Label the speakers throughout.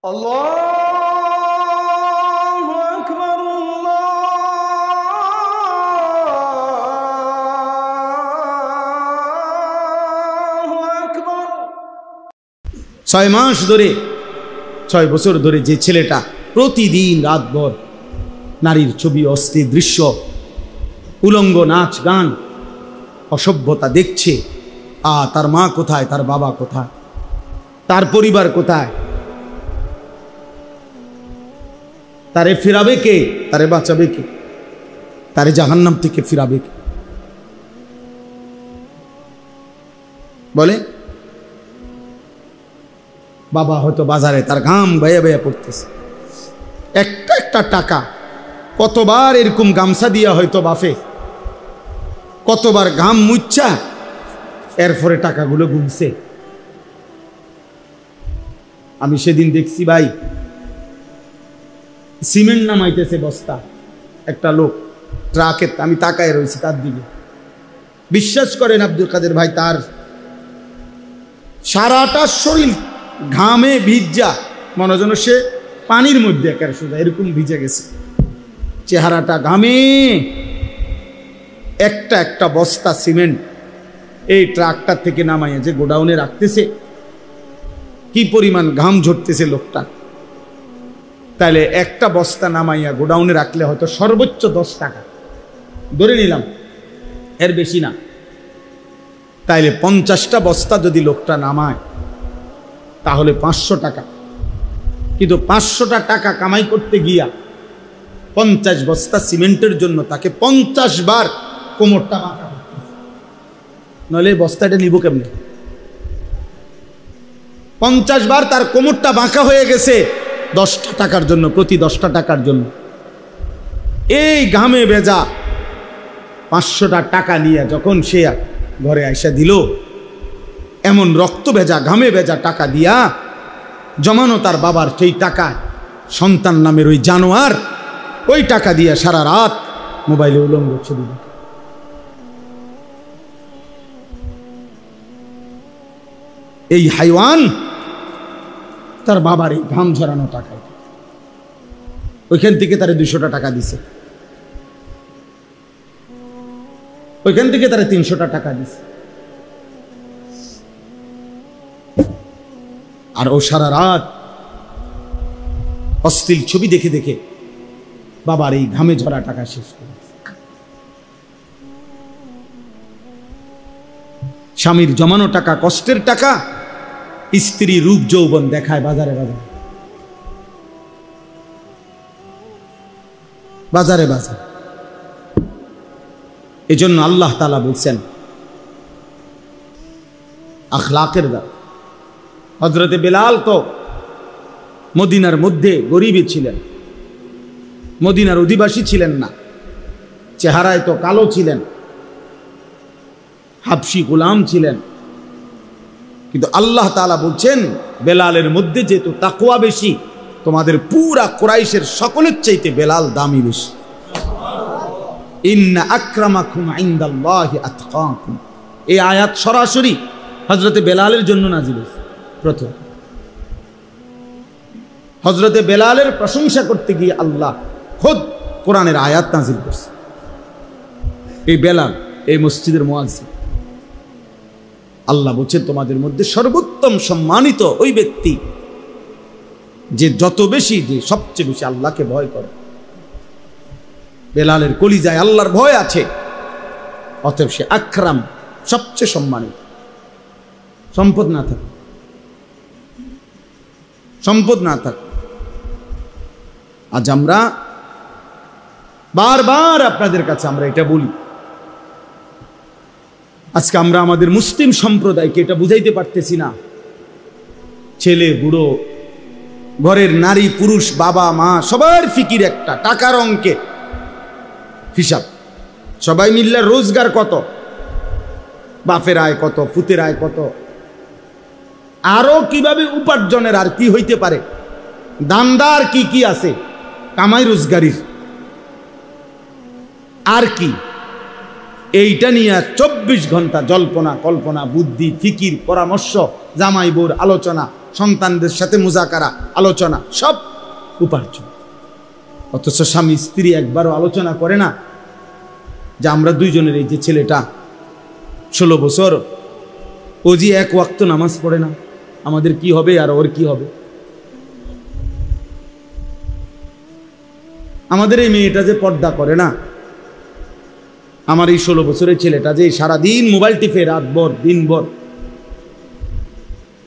Speaker 1: আল্লাহু আকবার, আল্লাহু আকবার। 6 মাস ধরে 6 বছর ধরে যে ছেলেটা প্রতিদিন রাতভর নারীর ছবি, অস্থির দৃশ্য, উলঙ্গ নাচ গান, অসভ্যতা দেখছে, তার মা কোথায়, তার বাবা কোথায়, তার পরিবার কোথায়, তারে ফিরাবে কে, তারে বাঁচাবে কে, তারে জাহান্নাম থেকে ফিরাবে কে? বলে বাবা হয়তো বাজারে তার ঘাম বেয়ে বেয়ে পড়তেছে, একটা একটা টাকা কতবার এরকম গামছা দিয়া হয়তো বাফে কতবার ঘাম মুচ্ছা এরপরে টাকাগুলো গুনছে। আমি সেদিন দেখছি ভাই, সিমেন্ট নামাইতেছে বস্তা, একটা লোক ট্রাকে, আমি তাকায় রয়েছি তার দিকে। বিশ্বাস করেন আব্দুল কাদের ভাই, তার সারাটা শরীর ঘামে ভিজা, মনে যেন সে পানির মধ্যে একের সোজা এরকম ভিজে গেছে, চেহারাটা ঘামে। একটা একটা বস্তা সিমেন্ট এই ট্রাকটার থেকে নামাইয়া যে গোডাউনে রাখতেছে, কি পরিমাণ ঘাম ঝরতেছে লোকটা। তাইলে একটা বস্তা নামাইয়া গোডাউনে রাখলে হয়তো সর্বোচ্চ 10 টাকা ধরে নিলাম, এর বেশি না। তাইলে 50টা বস্তা যদি লোকটা নামায় তাহলে 500 টাকা। কিন্তু 500টা টাকা কামাই করতে গিয়া 50 বস্তা সিমেন্টের জন্য তাকে 50 বার কোমরটা বাঁকা করতে, নইলে বস্তাটা নিব কেমনে? 50 বার তার কোমরটা বাঁকা হয়ে গেছে 10টা টাকার জন্য, প্রতি 10টা টাকার জন্য। এই ঘামে ভেজা 500টা টাকা নিয়ে যখন সে ঘরে আইসা দিল, এমন রক্ত ভেজা ঘামে ভেজা টাকা দিয়া জমানো তার বাবার সেই টাকা, সন্তান নামের ওই জানোয়ার ওই টাকা দিয়া সারা রাত মোবাইলে উলঙ্গ ছবি দেখে। এই হাইওয়ান তার বাবার এই ঘাম ঝরানো টাকায় ওইখান থেকে তারে 200টা টাকা দিছে, ওইখান থেকে তারে 300টা টাকা দিছে। আর ও সারা রাত অশ্লীল ছবি দেখে দেখে বাবার এই ঘামে ঝরা টাকা শেষ করে। স্বামীর জমানো টাকা, কষ্টের টাকা, স্ত্রী রূপ যৌবন দেখায় বাজারে বাজারে, বাজারে বাজারে। এজন্য আল্লাহ তাআলা বলছেন আখলাকের দ্বারা। হযরতে বেলাল তো মদিনার মধ্যে গরিবই ছিলেন, মদিনার অধিবাসী ছিলেন না, চেহারায় তো কালো ছিলেন, হাবশি গোলাম ছিলেন। কিন্তু আল্লাহ তাআলা বলছেন বেলালের মধ্যে যেহেতু তাকওয়া বেশি, তোমাদের পুরা কুরাইশের সকলের চাইতে বেলাল দামি বেশি। ইন্না আকরামাকুম ইনদাল্লাহি আতকাকুম, এই আয়াত সরাসরি হযরতে বেলালের জন্য নাজিল হয়েছে। প্রথম হযরতে বেলালের প্রশংসা করতে গিয়ে আল্লাহ খোদ কোরআনের আয়াত নাজিল করছে। এই বেলাল এই মসজিদের মুয়াজ্জিন, আল্লাহ বলছেন তোমাদের মধ্যে সর্বোত্তম সম্মানিত ওই ব্যক্তি যে যত বেশি, যে সবচেয়ে বেশি আল্লাহকে ভয় করে। বেলালের কলিজায় আল্লাহর ভয় আছে, অতএব সে আকরাম, সবচেয়ে সম্মানিত। সম্পদ না থাকে, সম্পদ না থাকে। আজ আমরা বারবার আপনাদের কাছে আমরা এটা বলি, আজকে আমরা আমাদের মুসলিম সম্প্রদায়কে এটা বুঝাইতে পারতেছি না। ছেলে বুড়ো, ঘরের নারী পুরুষ, বাবা মা, সবার ফিকির একটা টাকার অঙ্কে হিসাব। সবাই মিললে রোজগার কত, বাপের আয় কত, পুতের আয় কত, আরো কিভাবে উপার্জনের আর কি হইতে পারে, দান্দার কি কি আছে কামাই রোজগারির, আর কি, এইটা নিয়ে 24 ঘন্টা জল্পনা কল্পনা, বুদ্ধি, ফিকির, পরামর্শ, জামাই বউর আলোচনা, সন্তানদের সাথে মুজাকারা, আলোচনা, সব উপার্জন। অথচ স্বামী স্ত্রী একবারও আলোচনা করে না যে আমরা দুইজনের এই যে ছেলেটা 16 বছর, ও যে এক ওয়াক্ত নামাজ পড়ে না, আমাদের কি হবে আর ওর কি হবে? আমাদের এই মেয়েটা যে পর্দা করে না, আমার এই 16 বছরের ছেলেটা যে সারাদিন মোবাইল টিপে রাতভর দিনভর,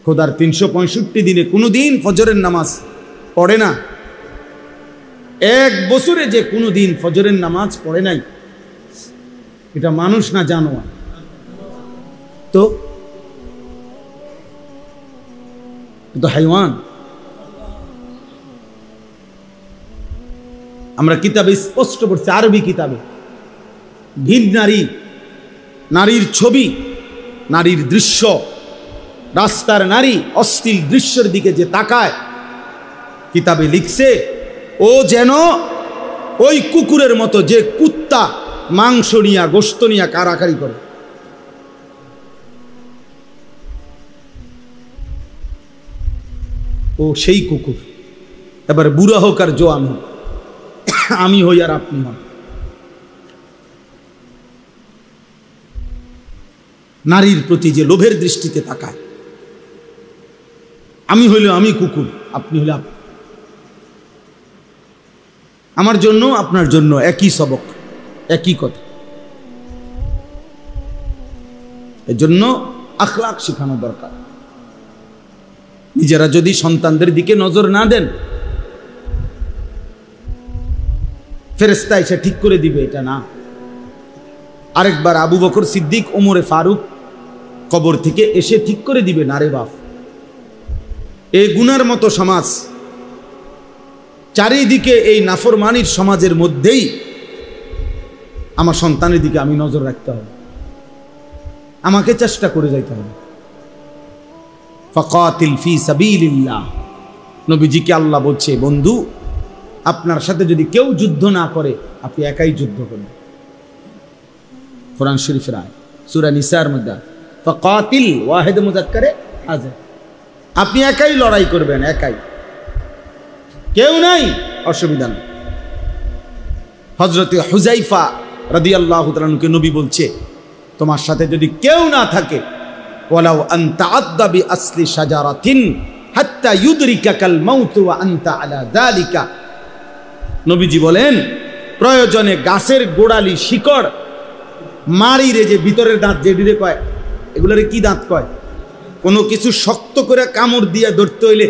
Speaker 1: খোদার 365 দিনে কোনো দিন ফজরের নামাজ পড়ে না, এক বছরে যে কোনো দিন ফজরের নামাজ পড়ে নাই, এটা মানুষ না জানোয়ার? তো হাইওয়ান। আমরা কিতাবে স্পষ্ট পড়ছি, আরবি কিতাবে, ভিন নারী, নারীর ছবি, নারীর দৃশ্য, রাস্তার নারী অশ্লীল দৃশ্যের দিকে যে তাকায়, কিতাবে লিখছে ও যেন ওই কুকুরের মতো যে কুত্তা মাংস নিয়া গোশত নিয়া কারাকারি করে। ও সেই কুকুর। এবার বুড়া হোক আর জোয়ান হোক, আমি হই আর আপনি হন, নারীর প্রতি যে লোভের দৃষ্টিতে তাকায়, আমি হইলে আমি কুকুর, আপনি হইলে আপনি। আমার জন্য আপনার জন্য একই সবক, একই কথা। এর জন্য আখলাক শেখানো দরকার। নিজেরা যদি সন্তানদের দিকে নজর না দেন, ফেরেশতা এসে ঠিক করে দিবে, এটা না। আরেকবার আবু বকর সিদ্দিক, ওমরে ফারুক কবর থেকে এসে ঠিক করে দিবে, না রে বাপ, এই গুনার মতো সমাজ, চারিদিকে এই নাফরমানির সমাজের মধ্যেই আমার সন্তানের দিকে আমি নজর রাখতে হবে, আমাকে চেষ্টা করে যাইতে হবে। ফাকাতিল ফি সাবিলিল্লাহ, নবীজিকে আল্লাহ বলছে, বন্ধু আপনার সাথে যদি কেউ যুদ্ধ না করে, আপনি একাই যুদ্ধ করেন। কোরআন শরীফের আয়াত, সূরা নিসার মধ্যে, ফাকাতিল ওয়াহিদ মুযাক্কারে হাজির, আপনি একাই লড়াই করবেন, একাই, কেউ নাই, অসুবিধা নেই। হযরতে হুযাইফা রাদিয়াল্লাহু তাআলা আনহুকে নবী বলছে, তোমার সাথে যদি কেউ না থাকে, ওয়ালাউ আনতা আদদা বি আসলি শাজারাতিন হাত্তা ইউদরিকাকাল মাউত ওয়া আনতা আলা যালিকা, নবীজি বলেন প্রয়োজনে গাছের গোড়ালি শিকড় মারিরে, যে ভিতরের দাঁত যেদিকে কয়, এগুলোরে কি দাঁত কয়? কোনো কিছু শক্ত করে কামড় দিয়া ধরতে হইলে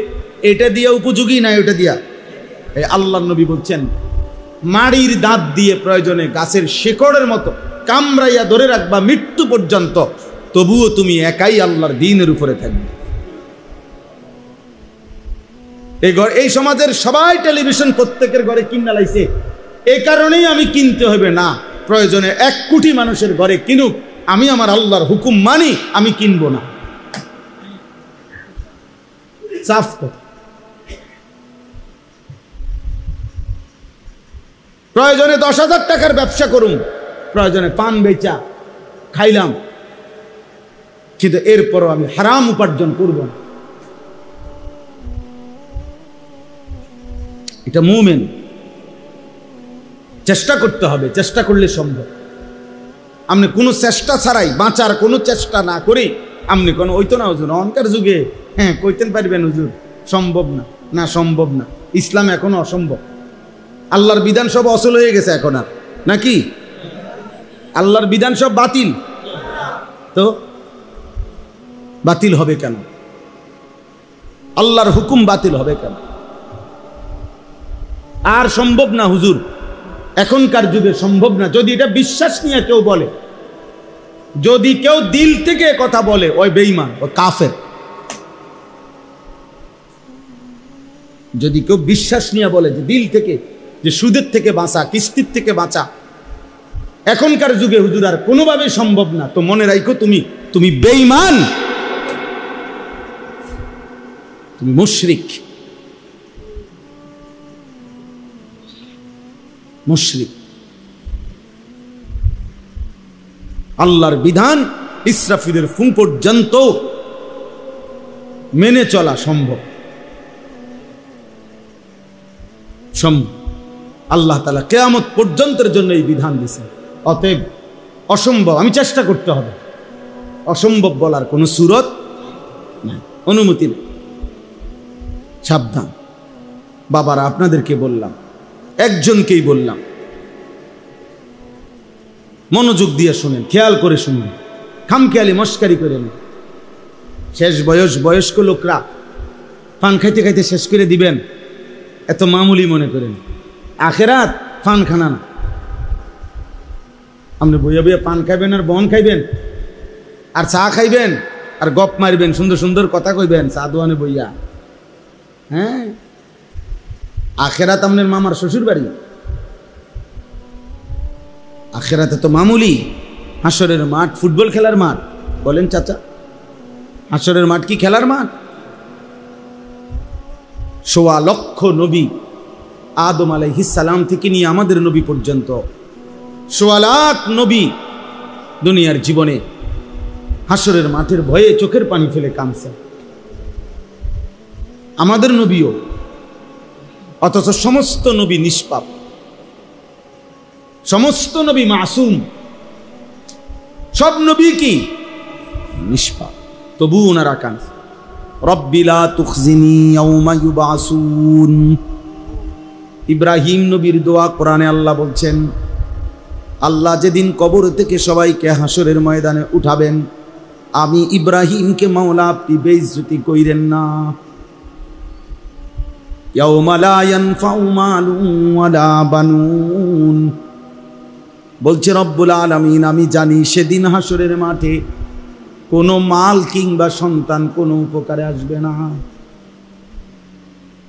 Speaker 1: এটা দিয়া উপযোগী না ওটা দিয়া? এই আল্লাহর নবী বলছেন মাড়ির দাঁত দিয়ে প্রয়োজনে গাছের শিকড়ের মতো কামড়াইয়া ধরে রাখবা মৃত্যু পর্যন্ত, তবুও তুমি একাই আল্লাহর দ্বীনের উপরে থাকবে। এই সমাজের সবাই টেলিভিশন প্রত্যেকের ঘরে কিনা লাইছে, এই কারণেই আমি কিনতে হবে না, প্রয়োজনে 1 কোটি মানুষের ঘরে কিনুক, আমি আমার আল্লাহর হুকুম মানি, আমি কিনবো না। সাফ কথা। প্রয়োজনে 10,000 টাকার ব্যবসা করুন, প্রয়োজনে পান বেচা খাইলাম, কিন্তু এরপরও আমি হারাম উপার্জন করব না। এটা মুমিন। চেষ্টা করতে হবে, চেষ্টা করলে সম্ভব। আপনি কোনো চেষ্টা ছাড়াই, বাঁচার কোনো চেষ্টা না করে আপনি কোনো ওই তো না হুজুর অনকার যুগে হ্যাঁ কইতেন পারবেন হুজুর, সম্ভব না, না সম্ভব না, ইসলাম এখনো অসম্ভব, আল্লাহর বিধান সব অচল হয়ে গেছে এখন আর, নাকি আল্লাহর বিধান সব বাতিল? তো বাতিল হবে কেন? আল্লাহর হুকুম বাতিল হবে কেন? আর সম্ভব না হুজুর, এখনকার যুগে সম্ভব না। যদি এটা বিশ্বাস নিয়ে কেউ বলে, যদি কেউ দিল থেকে কথা বলে, ওই বেঈমান, ওই কাফের। যদি কেউ বিশ্বাস নিয়ে বলে যে দিল থেকে, যে সুদের থেকে বাঁচা, কিস্তির থেকে বাঁচা, এখনকার যুগে হুজুর আর কোনোভাবে সম্ভব না, তো মনে রাখো তুমি বেঈমান, তুমি মুশরিক। মুশরিক। আল্লাহর বিধান ইসরাফিলের ফুঁ পর্যন্ত মেনে চলা সম্ভব। আল্লাহ তাআলা কিয়ামত পর্যন্তের জন্য এই বিধান দিয়েছেন। অতএব অসম্ভব আমি চেষ্টা করতে হবে, অসম্ভব বলার কোনো সুরত নাই, অনুমতি নেই। সাবধান বাবারা, আপনাদেরকে বললাম, একজনকেই বললাম, মনোযোগ দিয়ে শুনেন, খেয়াল করে শুনেন, খামখেয়ালি মস্কারি করেন। শেষ বয়স্ক লোকরা পান খাইতে খাইতে শেষ করে দিবেন, এত মামুলি মনে করেন। আখেরাত পান খানা না। আপনি বইয়া বইয়া পান খাইবেন আর বন খাইবেন আর চা খাইবেন আর গপ মারবেন, সুন্দর সুন্দর কথা কইবেন চা দোয়ানে বইয়া। হ্যাঁ, আখেরাত আপনার মামার শ্বশুর বাড়ি। আখেরাতে তো মামুলি। হাসরের মাঠ ফুটবল খেলার মাঠ বলেন চাচা? হাসরের মাঠ কি খেলার মাঠ? ১৬ লক্ষ নবী, আদম আলাইহিস সালাম থেকে নিয়ে আমাদের নবী পর্যন্ত ১৬ লাখ নবী দুনিয়ার জীবনে হাসরের মাঠের ভয়ে চোখের পানি ফেলে কাঁদছেন। আমাদের নবীও। অথচ সমস্ত নবী নিষ্পাপ, সমস্ত নবী মাসুম, সব নবী কি নিষ্পাপ, তবু ওনারা কাঁদছে। রব্বি লা তুখজিনি ইয়াওমা ইউবাসুন। ইব্রাহিম নবীর দোয়া কোরআনে আল্লাহ বলছেন, আল্লাহ যেদিন কবর থেকে সবাইকে হাসরের ময়দানে উঠাবেন, আমি ইব্রাহিমকে মাওলা আপনি বেইজ্জতি কইরেন না। ইয়াওমা লা ইয়ানফাউ মালুন ওয়ালা বানুন। বলছে রব্বুল আলামিন, আমি জানি সেদিন হাসরের মাঠে কোনো মাল কিংবা সন্তান কোনো উপকারে আসবে না।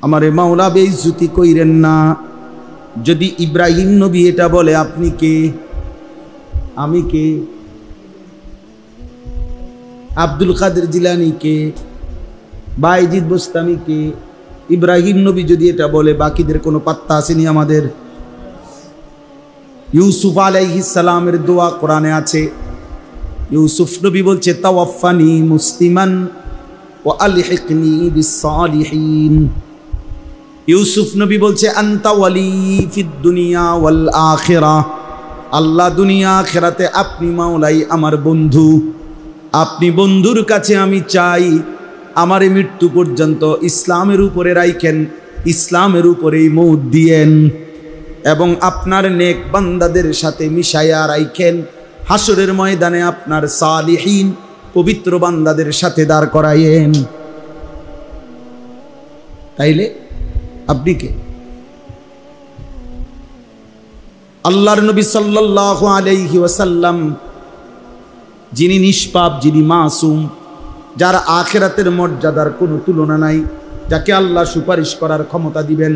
Speaker 1: আমারে মাওলা বেইজ্জতি কইরেন না। যদি ইব্রাহিম নবী এটা বলে, আপনি কে? আমি কে? আব্দুল কাদের জিলানী কে? বাইজিদ বোস্তামি কে? ইব্রাহিম নবী যদি এটা বলে, বাকিদের কোনো পাত্তা আসেনি আমাদের? ইউসুফ আলাইহিস সালামের দোয়া কোরআনে আছে। ইউসুফ নবী বলছে, তাওয়াফানি মুসলিমান ওয়া আলহিকনি বিস-সালিহিন। ইউসুফ নবী বলছে, আনতা ওয়ালি ফিদ দুনিয়া ওয়াল আখিরাহ। আল্লাহ দুনিয়া আখিরাতে আপনি মাওলাই আমার বন্ধু। আপনি বন্ধুর কাছে আমি চাই আমারে মৃত্যু পর্যন্ত ইসলামের উপরে রাখেন, ইসলামের উপরেই মৌত দিয়েন, এবং আপনার নেক বান্দাদের সাথে মিশাইয়া রাখেন। হাসরের ময়দানে আপনার সালিহিন পবিত্র বান্দাদের সাথে দাঁড় করায়েন। তাইলে আপনি কে? আল্লাহর নবী সাল্লাল্লাহু আলাইহি ওয়াসাল্লাম, যিনি নিষ্পাপ, যিনি মাসুম, যার আখিরাতের মর্যাদার কোনো তুলনা নাই, যাকে আল্লাহ সুপারিশ করার ক্ষমতা দিবেন,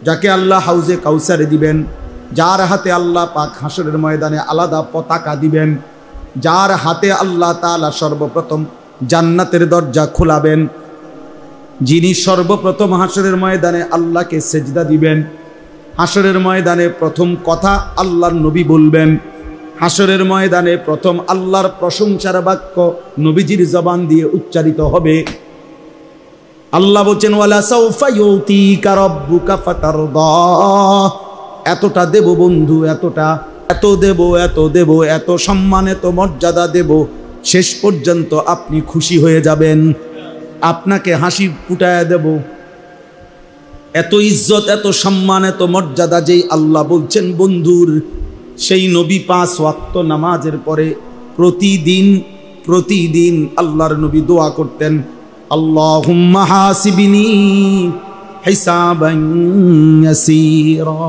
Speaker 1: যাকে আল্লাহ হাউজে কাউসারে দিবেন, যার হাতে আল্লাহ পাক হাসরের ময়দানে আলাদা পতাকা দিবেন, যার হাতে আল্লাহ তাআলা সর্বপ্রথম জান্নাতের দরজা খোলাবেন, যিনি সর্বপ্রথম হাসরের ময়দানে আল্লাহকে সেজদা দিবেন, হাসরের ময়দানে প্রথম কথা আল্লাহর নবী বলবেন, হাসরের ময়দানে প্রথম আল্লাহর প্রশংসার বাক্য নবীজির জবান দিয়ে উচ্চারিত হবে। আল্লাহ বলছেন, ওয়ালা সাউফা ইউতিকা রাব্বুকা ফাতারদা। এতটা দেব বন্ধু, এতটা, এত দেব, এত দেব, এত সম্মান, এত মর্যাদা দেব, শেষ পর্যন্ত আপনি খুশি হয়ে যাবেন, আপনাকে হাসি ফুটায় দেব। এত ইজ্জত, এত সম্মান, এত মর্যাদা যেই আল্লাহ বলছেন বন্ধুর, সেই নবী 5 ওয়াক্ত নামাজের পরে প্রতিদিন আল্লাহর নবী দোয়া করতেন, আল্লাহুম্মা হাসিবনি হিসাবান ইয়াসীরা।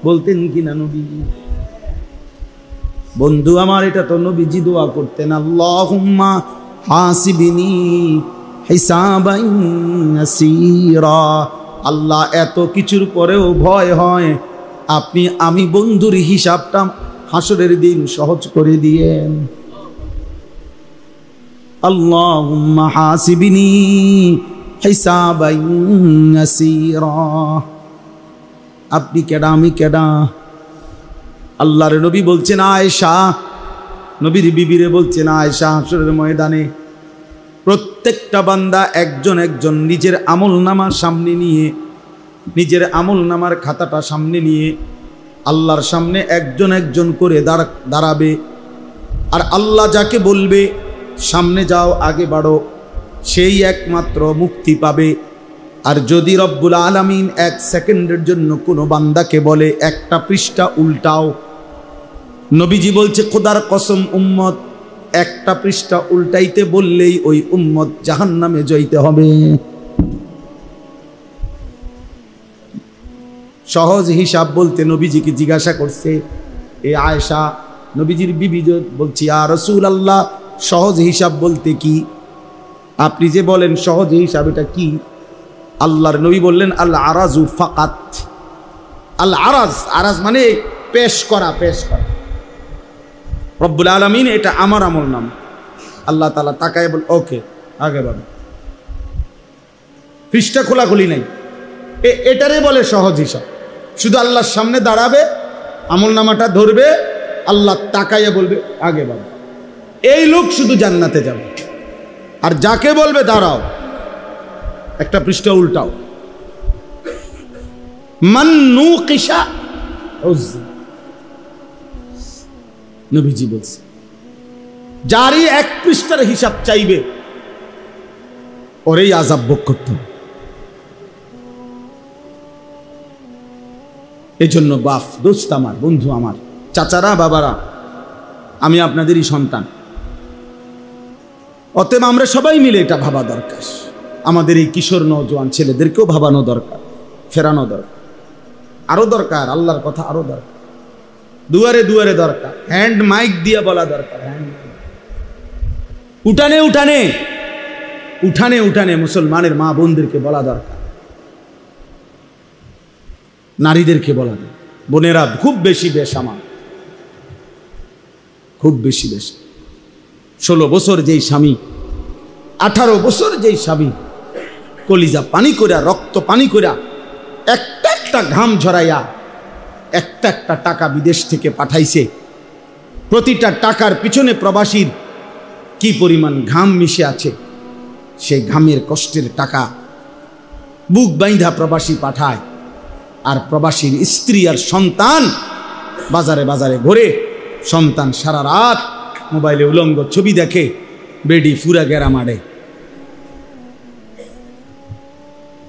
Speaker 1: বলতেন কিনা নবী? বন্ধু আমার, এটা তো নবীজি দোয়া করতেন, আল্লাহুম্মা হাসিবনি হিসাবান ইয়াসীরা। আল্লাহ, এত কিছুর পরেও ভয় হয়, আপনি আমি বন্ধুর হিসাবটা হাসরের দিন সহজ করে দিয়েন। আল্লাহুম্মা হাসিবনি হিসাবান ইয়াসীরা। আপনি কেডা, আমি কেডা? আল্লাহর নবী বলছেন, আয়েশা, নবীর বিবিরে বলছেন, আয়েশা, হাসরের ময়দানে প্রত্যেকটা বান্দা একজন একজন নিজের আমলনামা সামনে নিয়ে, নিজের আমলনামার খাতাটা সামনে নিয়ে আল্লাহর সামনে একজন একজন করে দাঁড়াবে। আর আল্লাহ যাকে বলবে সামনে যাও, আগে বাড়ো, সেই একমাত্র মুক্তি পাবে। আর যদি রব্বুল আলামিন 1 সেকেন্ডের জন্য কোনো বান্দাকে বলে একটা পৃষ্ঠা উল্টাও, নবীজি বলছে খোদার কসম উম্মত একটা পৃষ্ঠা উল্টাইতে বললেই ওই উম্মত জাহান্নামে যাইতে হবে। সহজ হিসাব বলতে নবীজিকে জিজ্ঞাসা করছে এ আয়েশা, নবীজির বিবি বলছি ইয়া রাসূলুল্লাহ সহজ হিসাব বলতে কি? আপনি যে বলেন সহজ হিসাব এটা কি? আল্লাহর নবী বললেন আল আরাজু ফাকাত। আল আরাজ, আরাজ মানে পেশ করা, পেশ করা। রব্বুল আলামিন এটা আমার আমল নাম। আল্লাহ তাআলা তাকায় বল ওকে আগে বাড়ো, পৃষ্ঠা খোলাখুলি নাই। এটারে বলে সহজ হিসাব। শুধু আল্লাহর সামনে দাঁড়াবে, আমল নামাটা ধরবে, আল্লাহ তাকাইয়া বলবে আগে বাড়ো, এই লোক শুধু জান্নাতে যাবে। আর যাকে বলবে দাঁড়াও একটা পৃষ্ঠা উল্টাও, মান নুকিশা উযযা, নবীজি বলছে যারই 1 পৃষ্ঠার হিসাব চাইবে ওরেই আযাব ভোগ করতে হবে। এই জন্য বাপ, দোস্ত আমার, বন্ধু আমার, চাচারা, বাবারা, আমি আপনাদেরই সন্তান। অতএব আমরা সবাই মিলে এটা ভাবা দরকার। আমাদের এই কিশোর নওজোয়ান ছেলেদেরকেও ভাবানো দরকার, ফেরানো দরকার, আরো দরকার। আল্লাহর কথা আরো দরকার, দুয়ারে দুয়ারে দরকার, হ্যান্ড মাইক দিয়ে বলা দরকার, উঠানে উঠানে উঠানে উঠানে মুসলমানের মা বোনদেরকে বলা দরকার, নারীদেরকে বলা দরকার। বোনেরা খুব বেশি বেশামাল, খুব বেশি বেশ। 16 বছর যেই স্বামী, 18 বছর যেই স্বামী কলিজা পানি করিয়া, রক্ত পানি করিয়া, একটা একটা ঘাম ঝরাইয়া একটা একটা টাকা বিদেশ থেকে পাঠাইছে, প্রতিটা টাকার পিছনে প্রবাসীর কি পরিমাণ ঘাম মিশে আছে, সেই ঘামের কষ্টের টাকা বুক বাইন্ধা প্রবাসী পাঠায়। আর প্রবাসীর স্ত্রী আর সন্তান বাজারে বাজারে ঘুরে, সন্তান সারা রাত মোবাইলে উলঙ্গ ছবি দেখে, বেডি ফুরা গেরা মারে।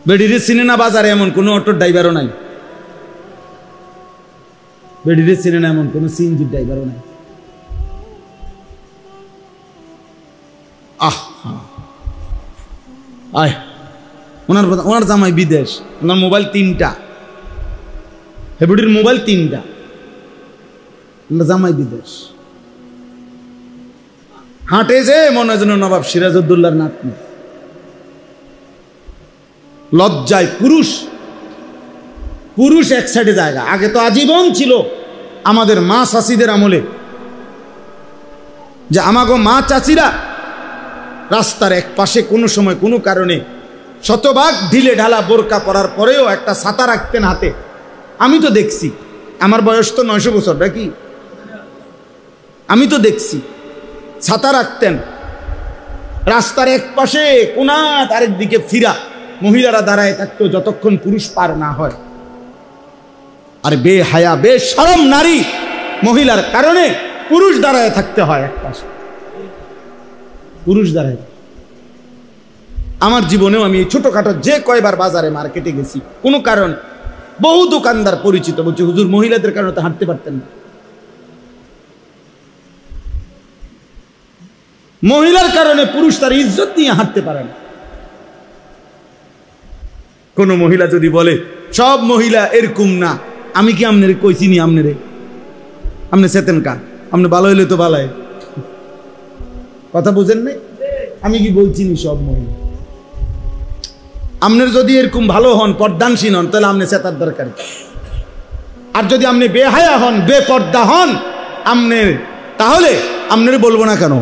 Speaker 1: বেডিরে চিনে না বাজারে এমন কোনো অটোর ড্রাইভারও নাই, বেডিরে চিনে না এমন কোনো সিএনজির ড্রাইভারও নাই। আয় ওনার জামাই বিদেশ, ওনার মোবাইল 3টা, হেবুডির মোবাইল 3টা, জামাই বিদেশ। হাঁটে যে মনে হয় যেন নবাব সিরাজউদ্দৌলার নাতনি। লজ্জায় পুরুষ পুরুষ এক সাইডে জায়গা। আগে তো আজীবন ছিল আমাদের মা চাচিদের আমলে, যে আমাগো মা চাচিরা রাস্তার এক পাশে কোনো সময় কোনো কারণে শতভাগ ঢিলে ঢালা বোরকা পরার পরেও একটা ছাতা রাখতেন হাতে। আমি তো দেখছি, আমার বয়স তো 900 বছর নাকি, আমি তো দেখছি ছাতা রাখতেন রাস্তার এক পাশে, কোনাত আরেক দিকে ফিরা মহিলারা দাঁড়ায় থাকতো যতক্ষণ পুরুষ পার না হয়। আর বেহায়া বেশরম নারী মহিলার কারণে পুরুষ দাঁড়ায় থাকতে হয় এক পাশে, পুরুষ দাঁড়ায়। আমার জীবনেও আমি এই ছোটখাটো যে কয়বার বাজারে মার্কেটে গেছি, কোনো কারণ বহু দোকানদার পরিচিত বলছে হুজুর মহিলাদের কারণে তো হাঁটতে পারতেন না। মহিলার কারণে পুরুষ তার ইজ্জত নিয়ে হাঁটতে পারে না। কোন মহিলা যদি বলে সব মহিলা এরকম না, আমি কি আমনে কইছি নি, আমনে আপনি চেতেন কা, আপনি ভালো হইলে তো ভালো, কথা বুঝেন নাই? আমি কি বলছি নি সব মহিলা? আপনার যদি এরকম ভালো হন, পর্দানসীন হন, তাহলে আপনি চেতার দরকার। আর যদি আপনি বেহায়া হন, বেপর্দা হন আপনার, তাহলে আপনার বলবো না কেন?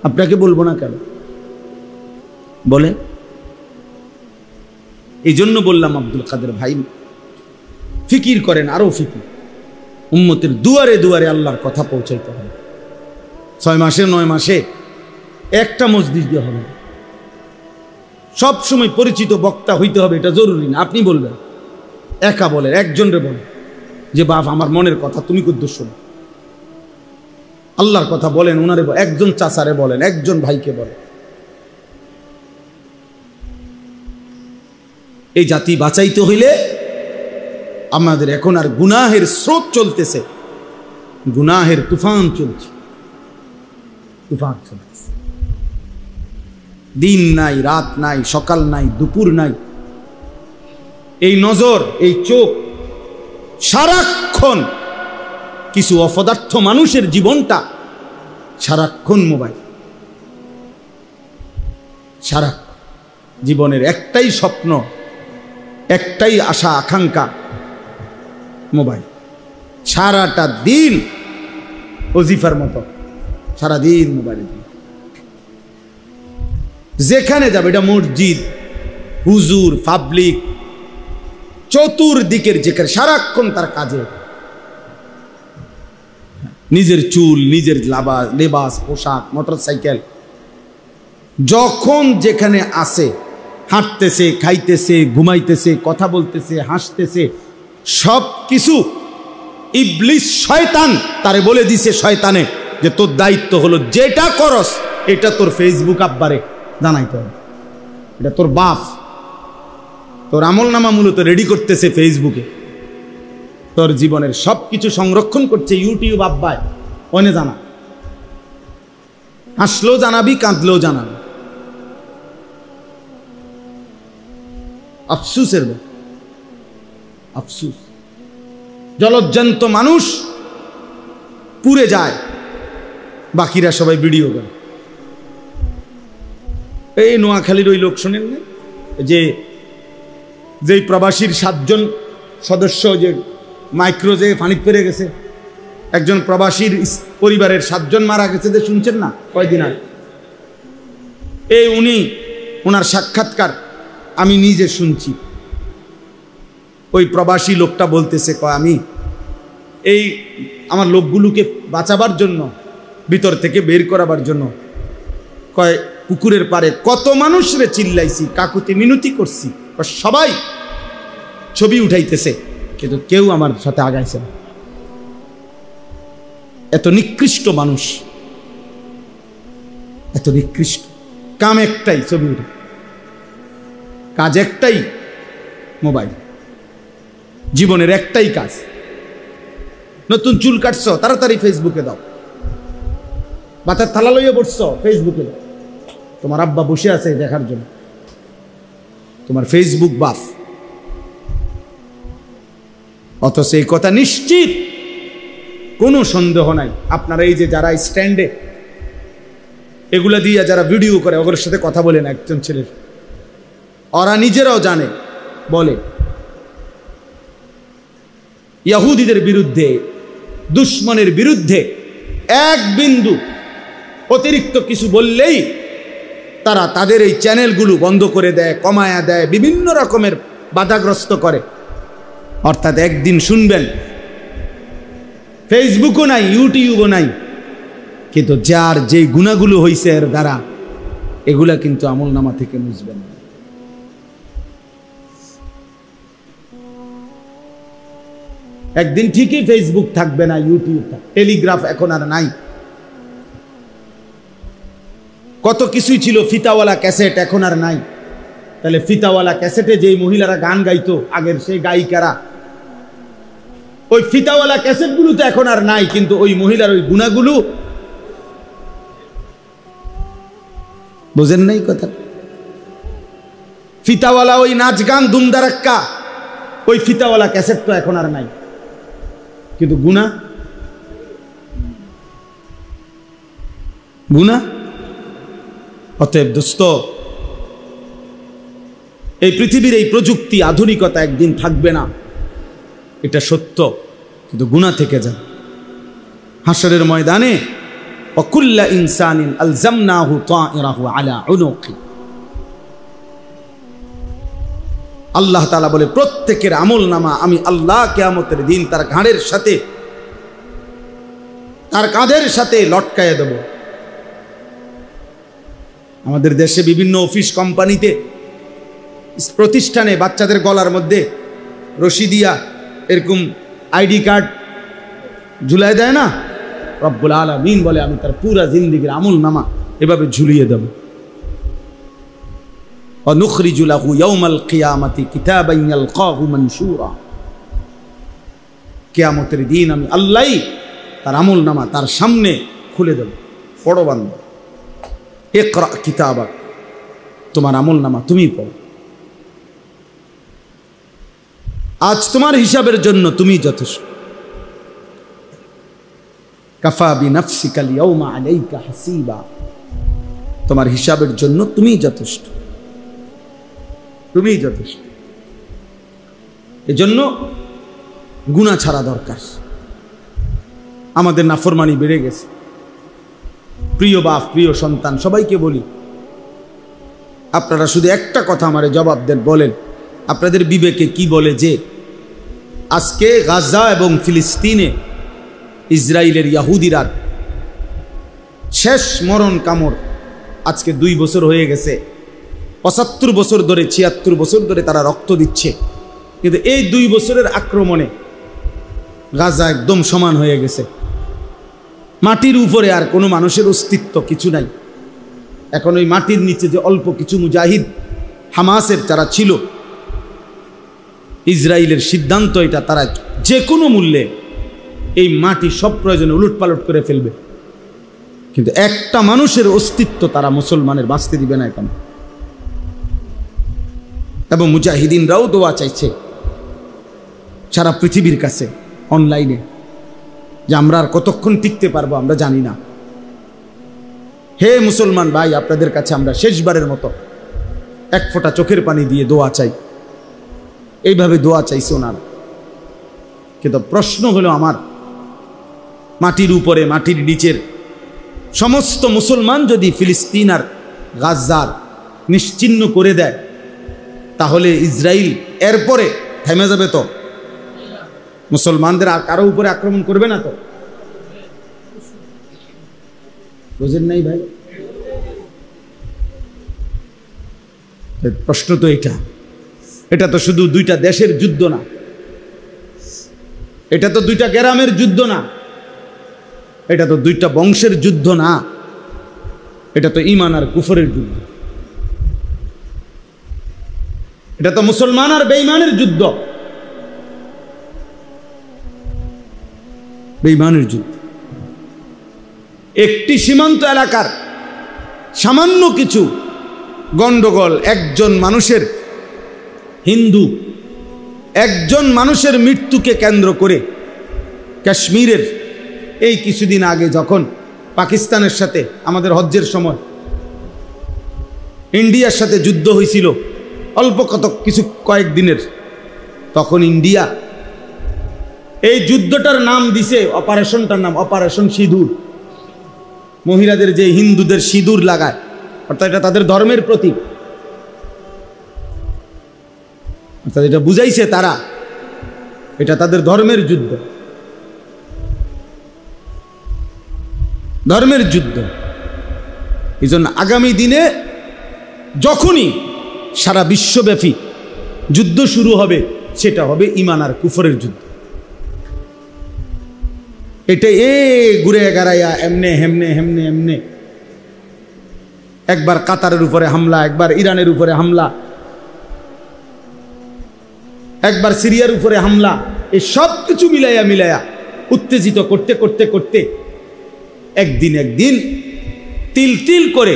Speaker 1: আপনাকে বলবো না কেন বলেন? এই জন্য বললাম আব্দুল কাদের ভাই ফিকির করেন, আরো ফিকির। উম্মতের দুয়ারে দুয়ারে আল্লাহর কথা পৌঁছাইতে হবে। 6 মাসে 9 মাসে একটা মসজিদ দিয়ে হবে, সব সময় পরিচিত বক্তা হইতে হবে এটা জরুরি না। আপনি বলবেন, একা বলেন, একজনরে বলেন যে বাপ আমার মনের কথা তুমি কুদ্দুস শোনো, আল্লাহর কথা বলেন, ওনারে একজন চাচারে বলেন, একজন ভাইকে বলেন। এই জাতি বাঁচাইতে হইলে আমাদের এখন আর গুনাহের স্রোত চলতেছে, গুনাহের তুফান চলছে, তুফান চলতেছে। দিন নাই, রাত নাই, সকাল নাই, দুপুর নাই। এই নজর, এই চোখ সারাক্ষণ, কিছু অপদার্থ মানুষের জীবনটা সারাক্ষণ মোবাইল, সারা জীবনের একটাই স্বপ্ন, একটাই আশা আকাঙ্ক্ষা, মোবাইল। সারাটা দিন ওজিফার মতো সারাদিন মোবাইলে, যেখানে যাবে, এটা মসজিদ, হুজুর, পাবলিক, চতুর্দিকের যেখানে সারাক্ষণ তার কাজে, নিজের চুল, নিজের লেবাস, পোশাক, মোটরসাইকেল, যখন যেখানে আসে, হাঁটতেছে, খাইতেছে, ঘুমাইতেছে, কথা বলতেছে, হাসতেছে, সব কিছু ইবলিস শয়তান তারে বলে দিছে, শয়তানে, যে তোর দায়িত্ব হলো যেটা করস এটা তোর ফেসবুক আব্বারে জানাইতে হবে, এটা তোর বাপ, তোর আমলনামা মূলত রেডি করতেছে ফেসবুকে, তোর জীবনের সব কিছু সংরক্ষণ করছে ইউটিউব আব্বায়, ওনে জানা, হাসলেও জানাবি, কাঁদলেও জানাবি। আফসুসের আফসুস, জলজ্জান্ত মানুষ পুড়ে যায়, বাকিরা সবাই ভিডিও করে। এই নোয়াখালীর ওই লোক শোনেন না, যে প্রবাসীর 7 জন সদস্য যে মাইক্রো যে পানিতে পেরে গেছে, একজন প্রবাসীর পরিবারের 7 জন মারা গেছে, যে শুনছেন না কয়দিন আগে? এই ওনার সাক্ষাৎকার আমি নিজে শুনছি। ওই প্রবাসী লোকটা বলতেছে, আমি এই আমার লোকগুলোকে বাঁচাবার জন্য, ভিতর থেকে বের করাবার জন্য, কয় পুকুরের পারে কত মানুষরে চিল্লাইছি, কাকুতি মিনতি করছি, সবাই ছবি উঠাইতেছে, কিন্তু কেউ আমার সাথে আগাইছে না। এত নিকৃষ্ট মানুষ, এত নিকৃষ্ট, কাম একটাই, ছবি উঠে, কাজ একটাই, মোবাইল। জীবনের একটাই কাজ, নতুন চুল কাটছ তাড়াতাড়ি ফেসবুকে দাও, মাথার থালা লইয়া বসছ ফেসবুকে দাও, তোমার আব্বা বসে আছে দেখার জন্য, তোমার ফেসবুক বাস। অথচ এই কথা নিশ্চিত, কোনো সন্দেহ নাই, আপনারা এই যে যারা স্ট্যান্ডে এগুলা দিয়ে যারা ভিডিও করে, ওদের সাথে কথা বলেন একজন ছেলের, ওরা নিজেরাও জানে, বলে ইহুদিদের বিরুদ্ধে, দুশ্মনের বিরুদ্ধে এক বিন্দু অতিরিক্ত কিছু বললেই তারা তাদের এই চ্যানেলগুলো বন্ধ করে দেয়, কমায়া দেয়, বিভিন্ন রকমের বাধাগ্রস্ত করে। অর্থাৎ একদিন শুনবেন ফেসবুকও নাই, ইউটিউবও নাই, কিন্তু যার যে গুণাগুলো হয়েছে এর দ্বারা, এগুলা কিন্তু আমলনামা থেকে মুছবেন না। একদিন ঠিকই ফেসবুক থাকবে না, ইউটিউব, টেলিগ্রাফ এখন আর নাই, কত কিছুই ছিল, ফিতাওয়ালা ক্যাসেট এখন আর নাই। তাহলে ফিতাওয়ালা ক্যাসেটে যেই মহিলারা গান গাইতো আগের, সেই গায়িকারা, ওই ফিতাওয়ালা ক্যাসেটগুলো তো এখন আর নাই, কিন্তু ওই মহিলার ওই গুণাগুলো, বুঝেন নাই কথা? ফিতাওয়ালা ওই নাচ গান দুমদারাক্কা, ওই ফিতাওয়ালা ক্যাসেট তো এখন আর নাই, কিন্তু গুনাহ, গুনাহ। অতএব দোস্ত, এই পৃথিবীর এই প্রযুক্তি, আধুনিকতা একদিন থাকবে না, এটা সত্য, কিন্তু গুনাহ থেকে যাবে। হাশরের ময়দানে ওয়াকুল্লা ইনসানিন আলজামনাহু তাইরাহু আলা উনুকি, আল্লাহ তাআলা বলে প্রত্যেকের আমলনামা আমি আল্লাহ কিয়ামতের দিন তার ঘাড়ের সাথে, তার কাঁধের সাথে লটকায়ে দেব। আমাদের দেশে বিভিন্ন অফিস কোম্পানিতে প্রতিষ্ঠানে বাচ্চাদের গলার মধ্যে রশি দিয়া এরকম আইডি কার্ড ঝুলাই দেয় না, রব্বুল আলামিন বলে আমি তার পুরা জিন্দেগীর আমল নামা এভাবে ঝুলিয়ে দেব। অনুখরিজু লাহু ইয়াউমাল কিয়ামাতি কিতাবান ইয়ালকাহু মানশুরা, কিয়ামতের দিন আমি আল্লাহই তার আমল নামা তার সামনে খুলে দেব। পড়ো বান্দা, ইকরা কিতাবাক, তোমার আমল নামা তুমি পড়ো। আজ তোমার হিসাবের জন্য তুমি যথেষ্ট। কাফা বিনাফসিকা আল-ইয়াওমা আলাইকা হাসিবা, তোমার হিসাবের জন্য তুমি যথেষ্ট, তুমি যথেষ্ট। এজন্য গুনাহ ছাড়া দরকার। আমাদের নাফরমানি বেড়ে গেছে। প্রিয় বাপ, প্রিয় সন্তান, সবাইকে বলি, আপনারা শুধু একটা কথা আমারে জবাব দেন, বলেন আপনাদের বিবেকে কি বলে যে আজকে গাজা এবং ফিলিস্তিনে ইসরায়েলের ইহুদিরা শেষ মরণ কামড় আজকে 2 বছর হয়ে গেছে। 75 বছর ধরে 76 বছর ধরে তারা রক্ত দিচ্ছে, কিন্তু এই 2 বছরের আক্রমণে গাজা একদম সমান হয়ে গেছে। মাটির উপরে আর কোনো মানুষের অস্তিত্ব কিছু নাই। এখন ওই মাটির নিচে যে অল্প কিছু মুজাহিদ হামাসের যারা ছিল, ইসরায়েলের সিদ্ধান্ত এটা, তারা যে কোনো মূল্যে এই মাটি সব প্রয়োজনে উলটপালট করে ফেলবে, কিন্তু একটা মানুষের অস্তিত্ব তারা মুসলমানের বাঁচতে দিবে না এখন। এবং মুজাহিদিনরাও দোয়া চাইছে সারা পৃথিবীর কাছে অনলাইনে, যে আমরা আর কতক্ষণ টিকতে পারবো আমরা জানি না। হে মুসলমান ভাই, আপনাদের কাছে আমরা শেষবারের মতো এক ফোঁটা চোখের পানি দিয়ে দোয়া চাই। এইভাবে দোয়া চাইছে ওনারা। কিন্তু প্রশ্ন হলো আমার, মাটির উপরে মাটির নিচের সমস্ত মুসলমান যদি ফিলিস্তিন আর গাজার নিশ্চিহ্ন করে দেয়, তাহলে ইসরায়েল এরপরে থেমে যাবে তো? মুসলমানদের আর কারো উপরে আক্রমণ করবে না তো? বুঝেন নাই ভাই? প্রশ্ন তো এটা তো শুধু 2টা দেশের যুদ্ধ না, এটা তো 2টা গ্রামের যুদ্ধ না, এটা তো 2টা বংশের যুদ্ধ না, এটা তো ঈমান আর কুফরের যুদ্ধ। এটা তো মুসলমান আর বেঈমানের যুদ্ধ, বেঈমানের যুদ্ধ। একটি সীমান্ত এলাকার সামান্য কিছু গন্ডগোল, একজন মানুষের, হিন্দু একজন মানুষের মৃত্যুকে কেন্দ্র করে কাশ্মীরের এই কিছুদিন আগে যখন পাকিস্তানের সাথে আমাদের হজ্জের সময় ইন্ডিয়ার সাথে যুদ্ধ হয়েছিল অল্প কয়েকদিনের, তখন ইন্ডিয়া এই যুদ্ধটার নাম দিছে, অপারেশনটার নাম অপারেশন সিঁদুর। মহিলাদের যে হিন্দুদের সিঁদুর লাগায়, অর্থাৎ এটা তাদের ধর্মের প্রতীক, অর্থাৎ এটা বুঝাইছে তারা এটা তাদের ধর্মের যুদ্ধ, ধর্মের যুদ্ধ। এই জন্য আগামী দিনে যখনই সারা বিশ্বব্যাপী যুদ্ধ শুরু হবে, সেটা হবে ঈমান আর কুফরের যুদ্ধ। এটা ঘুরে গাড়াইয়া এমনে হেমনে হেমনে এমনে, একবার কাতারের উপরে হামলা, একবার ইরানের উপরে হামলা, একবার সিরিয়ার উপরে হামলা, এই সব কিছু মিলাইয়া উত্তেজিত করতে করতে করতে একদিন তিল তিল করে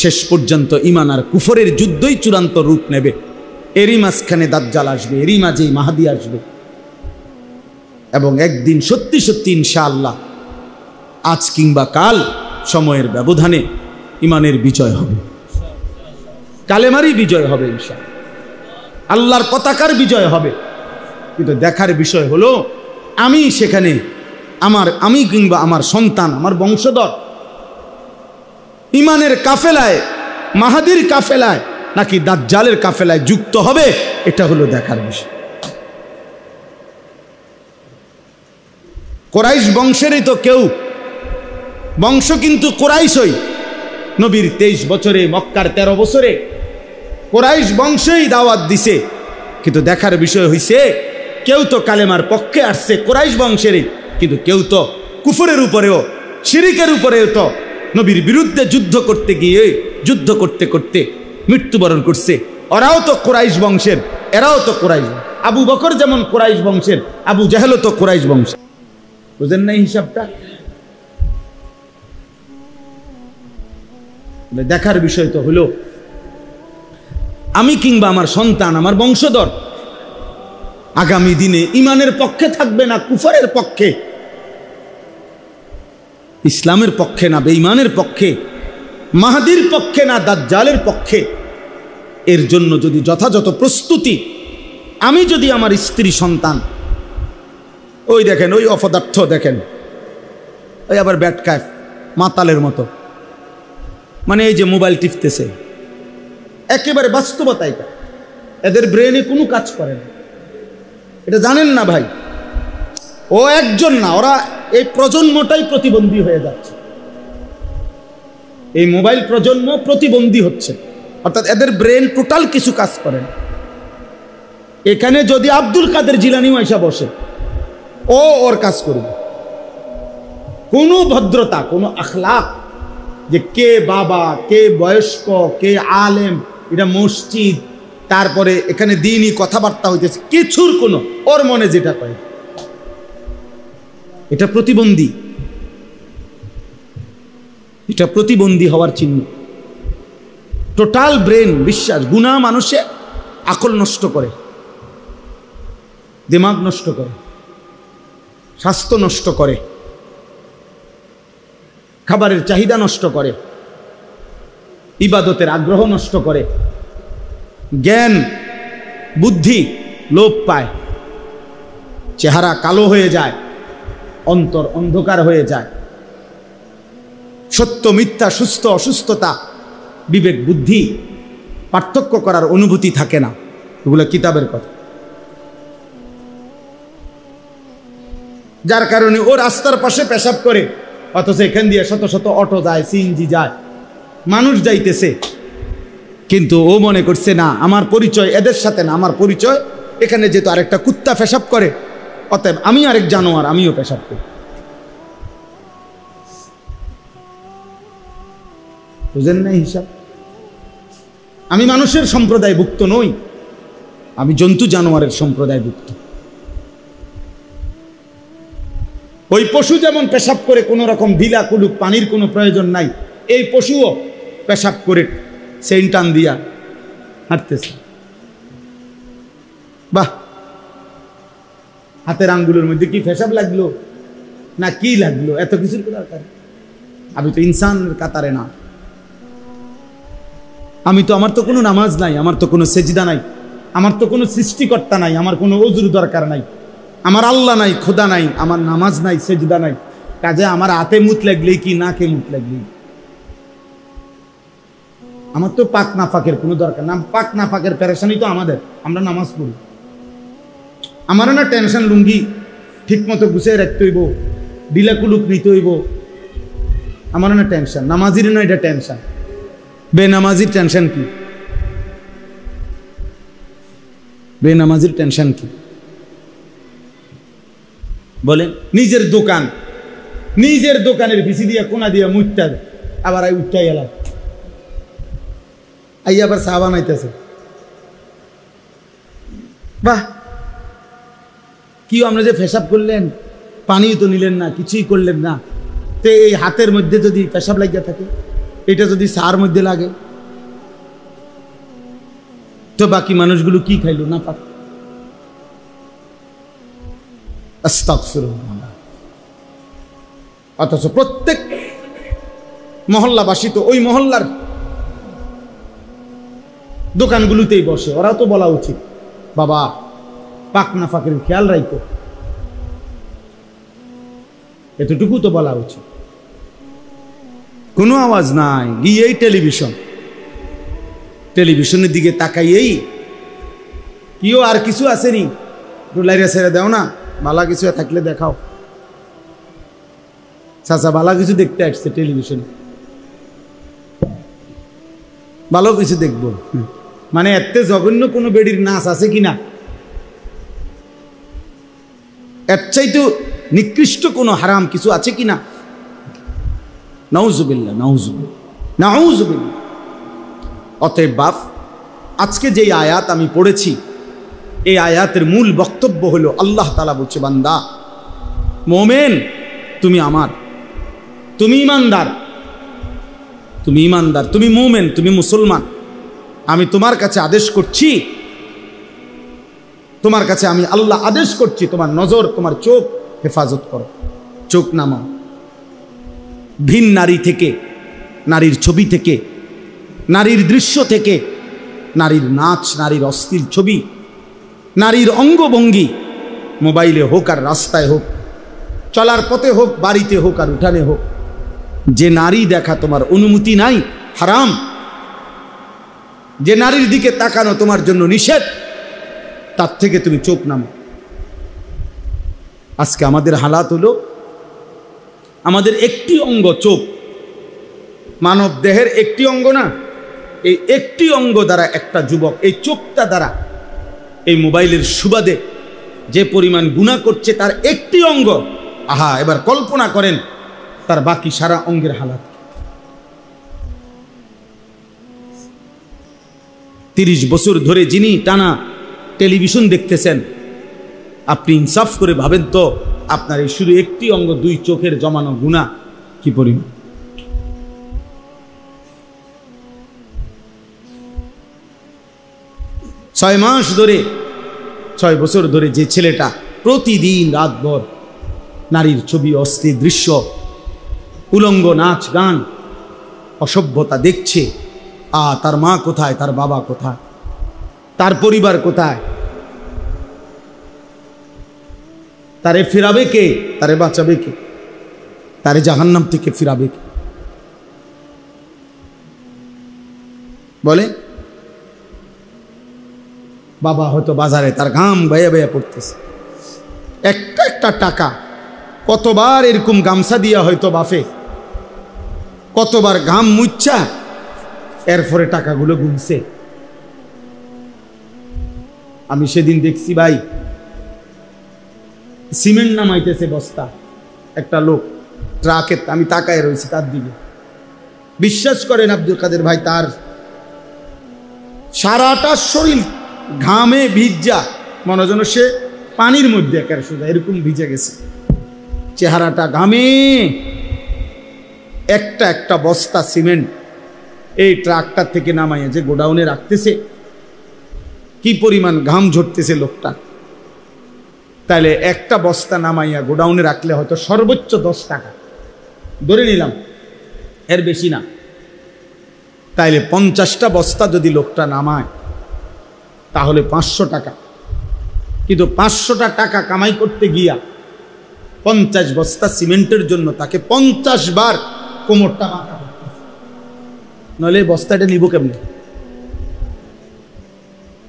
Speaker 1: শেষ পর্যন্ত ঈমান আর কুফরের যুদ্ধই চূড়ান্ত রূপ নেবে। এরই মাঝখানে দাজ্জাল আসবে, এরই মাঝেই মাহদী আসবে, এবং একদিন সত্যি সত্যি ইনশাআল্লাহ আজ কিংবা কাল সময়ের ব্যবধানে ঈমানের বিজয় হবে, কালেমারই বিজয় হবে, ইনশাআল্লাহ আল্লাহর পতাকার বিজয় হবে। কিন্তু দেখার বিষয় হলো আমি সেখানে আমি কিংবা আমার সন্তান, আমার বংশধর ঈমানের কাফেলায়, মাহাদির কাফেলায় নাকি দাজ্জালের কাফেলায় যুক্ত হবে, এটা হলো দেখার বিষয়। কুরাইশ বংশেরই তো কেউ, বংশ কিন্তু কুরাইশই, নবীর 23 বছরে, মক্কার 13 বছরে কুরাইশ বংশেই দাওয়াত দিছে। কিন্তু দেখার বিষয় হইছে, কেউ তো কালেমার পক্ষে আসছে কুরাইশ বংশেরই, কিন্তু কেউ তো কুফরের উপরেও, শিরিকের উপরেও তো নবীর বিরুদ্ধে যুদ্ধ করতে গিয়ে যুদ্ধ করতে করতে মৃত্যুবরণ করছে। ওরাও তো কুরাইশ বংশের, এরাও তো কুরাইশ। আবু বকর যেমন কুরাইশ বংশের, আবু জাহেলও তো কুরাইশ বংশের। বুঝেন নাই হিসাবটা? দেখার বিষয় তো হলো আমি কিংবা আমার সন্তান, আমার বংশধর আগামী দিনে ইমানের পক্ষে থাকবে না কুফরের পক্ষে, ইসলামের পক্ষে না বেঈমানের পক্ষে, মাহদির পক্ষে না দাজ্জালের পক্ষে। এর জন্য যদি যথাযথ প্রস্তুতি, আমি যদি আমার স্ত্রী সন্তান, ওই দেখেন ওই অপদার্থ দেখেন, ওই আবার ব্যাট খায় মাতালের মতো, মানে এই যে মোবাইল টিপতেছে, একেবারে বাস্তবতা এটা। এদের ব্রেনে কোনো কাজ করে না, এটা জানেন না ভাই। ও একজন না, ওরা এই প্রজন্মটাই প্রতিবন্ধী হয়ে যাচ্ছে। এই মোবাইল প্রজন্ম প্রতিবন্ধী হচ্ছে, অর্থাৎ এদের ব্রেন টোটাল কিছু কাজ করে না। এখানে যদি আব্দুল কাদের জিলানিও এসে বসে, ও ওর কাজ করবে। কোনো ভদ্রতা, কোনো আখলাক, যে কে বাবা, কে বয়স্ক, কে আলেম, এটা মসজিদ, তারপরে এখানে দিনই কথাবার্তা হইতেছে, কিছুর কোনো, ওর মনে যেটা করে, এটা প্রতিবন্ধী। এটা প্রতিবন্ধী হওয়ার চিহ্ন। টোটাল ব্রেন বিশ্বাস, গুনাহ মানুষে আকল নষ্ট করে, দিমাগ নষ্ট করে, স্বাস্থ্য নষ্ট করে, খাবারের চাহিদা নষ্ট করে, ইবাদতের আগ্রহ নষ্ট করে, জ্ঞান বুদ্ধি লোপ পায়, চেহারা কালো হয়ে যায়, অন্তর অন্ধকার হয়ে যায়, সত্য মিথ্যা, সুস্থ অসুস্থতা, বিবেক বুদ্ধি পার্থক্য করার অনুভূতি থাকে না। এগুলো কিতাবের কথা। যার কারণে ও রাস্তার পাশে পেশাব করে, অথচ এখান দিয়ে শত শত অটো যায়, সিএনজি যায়, মানুষ যাইতেছে, কিন্তু ও মনে করছে না আমার পরিচয় এদের সাথে না, আমার পরিচয় এখানে যেহেতু আরেকটা কুত্তা পেশাব করে, অতএব আমি আরেক জানোয়ার, আমিও পেশাব করি। বুঝেন না হিসাব? আমি মানুষের সম্প্রদায়ভুক্ত নই, আমি জন্তু জানোয়ারের সম্প্রদায়ভুক্ত। ওই পশু যেমন পেশাব করে কোনো রকম ঢিলা কুলুক, পানির কোনো প্রয়োজন নাই, এই পশুও পেশাব করে সেন্ট টান দিয়া হাঁটতেছে। বাহ, হাতের আঙ্গুলের মধ্যে কি পেশাব লাগলো না কি লাগলো, এত কিছুর দরকার? আমি তো ইনসানের কাতারে না, আমি তো, আমার তো কোনো নামাজ নাই, আমার তো কোনো সেজদা নাই, আমার তো কোনো সৃষ্টিকর্তা নাই, আমার কোনো ওযুর দরকার নাই, আমার আল্লাহ নাই, খোদা নাই, আমার নামাজ নাই, সেজদা নাই, কাজে আমার হাতে মুত লাগলেই কি নাকে মুত লাগলেই, আমার তো পাক নাফাকের কোনো দরকার না। পাক নাফাকের পেরেশানি তো আমাদের, আমরা নামাজ পড়ি। আমারও না টেনশন, লুঙ্গি ঠিক মতো গুছিয়ে রাখতে হইব, ডিলা কুলুক নিতে হইব, আমারও না টেনশন। নামাজির না এটা টেনশন, বেনামাজির টেনশন কি? বেনামাজির টেনশন কি বলেন? নিজের দোকান, নিজের দোকানের পিছি দিয়া কোনা দিয়া মুইটা, আবার উঠটাই এলাম, আই আবার চা বানাইতেছে। বাহ, কি আপনি যে পেশাব করলেন, পানিও তো নিলেন না, কিছুই করলেন না, তো এই হাতের মধ্যে যদি পেশাব লাগিয়া থাকে, এটা যদি সার মধ্যে লাগে, তো বাকি মানুষগুলো কি খাইলো? না পাক। আস্তাগফিরুল্লাহ। অথচ প্রত্যেক মহল্লাবাসী তো ওই মহল্লার দোকানগুলোতেই বসে, ওরা তো বলা উচিত বাবা পাক না ফাঁকের খেয়াল রাখো, এতটুকু তো বলা উচিত। কোনো আওয়াজ নাই, গিয়েই টেলিভিশন, টেলিভিশনের দিকে তাকাইয়েই কিও আর কিছু আসেনি, লাইরা ছেড়ে দাও না, ভালো কিছু থাকলে দেখাও। চাচা ভালো কিছু দেখতে আসছে টেলিভিশনে, ভালো কিছু দেখব। মানে এতে জঘন্য কোনো বেডির নাচ আছে কিনা, এর চাইতে নিকৃষ্ট কোনো হারাম কিছু আছে কিনা? নাউজুবিল্লাহ, নাউজুবিল্লাহ, নাউজুবিল্লাহ। অতএব বাপ, আজকে যে আয়াত আমি পড়েছি, এই আয়াতের মূল বক্তব্য হলো আল্লাহ তাআলা বলছে, বান্দা মোমেন তুমি আমার, তুমি ইমানদার, তুমি ইমানদার, তুমি মোমেন, তুমি মুসলমান। আমি তোমার কাছে আদেশ করছি, তোমার কাছে আমি আল্লাহ আদেশ করছি, তোমার নজর, তোমার চোখ হেফাজত করো, চোখ নামাও ভিন নারী থেকে, নারীর ছবি থেকে, নারীর দৃশ্য থেকে, নারীর নাচ, নারীর অশ্লীল ছবি, নারীর অঙ্গভঙ্গি, মোবাইলে হোক আর রাস্তায় হোক, চলার পথে হোক, বাড়িতে হোক আর উঠানে হোক, যে নারী দেখা তোমার অনুমতি নাই, হারাম। যে নারীর দিকে তাকানো তোমার জন্য নিষেধ, তার থেকে তুমি চোখ নামো। আজকে আমাদের হালাত হলো, আমাদের একটি অঙ্গ চোখ, মানব দেহের একটি অঙ্গ না, এই একটি অঙ্গ দ্বারা একটা যুবক এই চোখটা দ্বারা এই মোবাইলের সুবাদে যে পরিমাণ গুনাহ করছে, তার একটি অঙ্গ। আহা, এবার কল্পনা করেন তার বাকি সারা অঙ্গের হালাত। 30 বছর ধরে যিনি টানা টেলিভিশন দেখতেছেন, আপনি ইনসাফ করে ভাবেন তো, আপনার এই শুধু একটি অঙ্গ, 2 চোখের জমানো গুনাহ কি পরিমাণ। ছয় মাস ধরে, 6 বছর ধরে যে ছেলেটা প্রতিদিন রাতভর নারীর ছবি, অশ্লীল দৃশ্য, উলঙ্গ নাচ গান, অসভ্যতা দেখছে, তার মা কোথায়, তার বাবা কোথায়, তার পরিবার কোথায়, তারে ফিরাবে কে, তারে বাঁচাবে কে, তারে জাহান্নাম থেকে ফিরাবে কে? বলে বাবা হয়তো বাজারে তার ঘাম বাইয়া বাইয়া পড়তেছে, একটা একটা টাকা, কতবার এরকম গামছা দিয়া হয়তো বাফে, কতবার ঘাম মুচ্ছা এরপরে টাকাগুলো গুনছে। আমি সেদিন দেখছি ভাই, সিমেন্ট নামাইতেছে বস্তা, একটা লোক ট্রাকে, আমি তাকায় রয়েছি তার দিকে। বিশ্বাস করেন আব্দুল কাদের ভাই, তার সারাটা শরীর ঘামে ভিজা, মনে যেন সে পানির মধ্যে একের সোজা এরকম ভিজে গেছে, চেহারাটা ঘামে। একটা একটা বস্তা সিমেন্ট এই ট্রাকটার থেকে নামাইয়া যে গোডাউনে রাখতেছে, কি পরিমাণ ঘাম ঝরতেছে লোকটা। তাহলে একটা বস্তা নামাইয়া গোডাউনে রাখলে হয়তো সর্বোচ্চ 10 টাকা ধরে নিলাম, এর বেশি না। তাইলে 50টা বস্তা যদি লোকটা নামায়, তাহলে 500 টাকা। কিন্তু 500টা টাকা কামাই করতে গিয়া 50 বস্তা সিমেন্টের জন্য তাকে 50 বার কোমরটা বাঁকা করতে, নইলে বস্তাটা নিব কেমনে?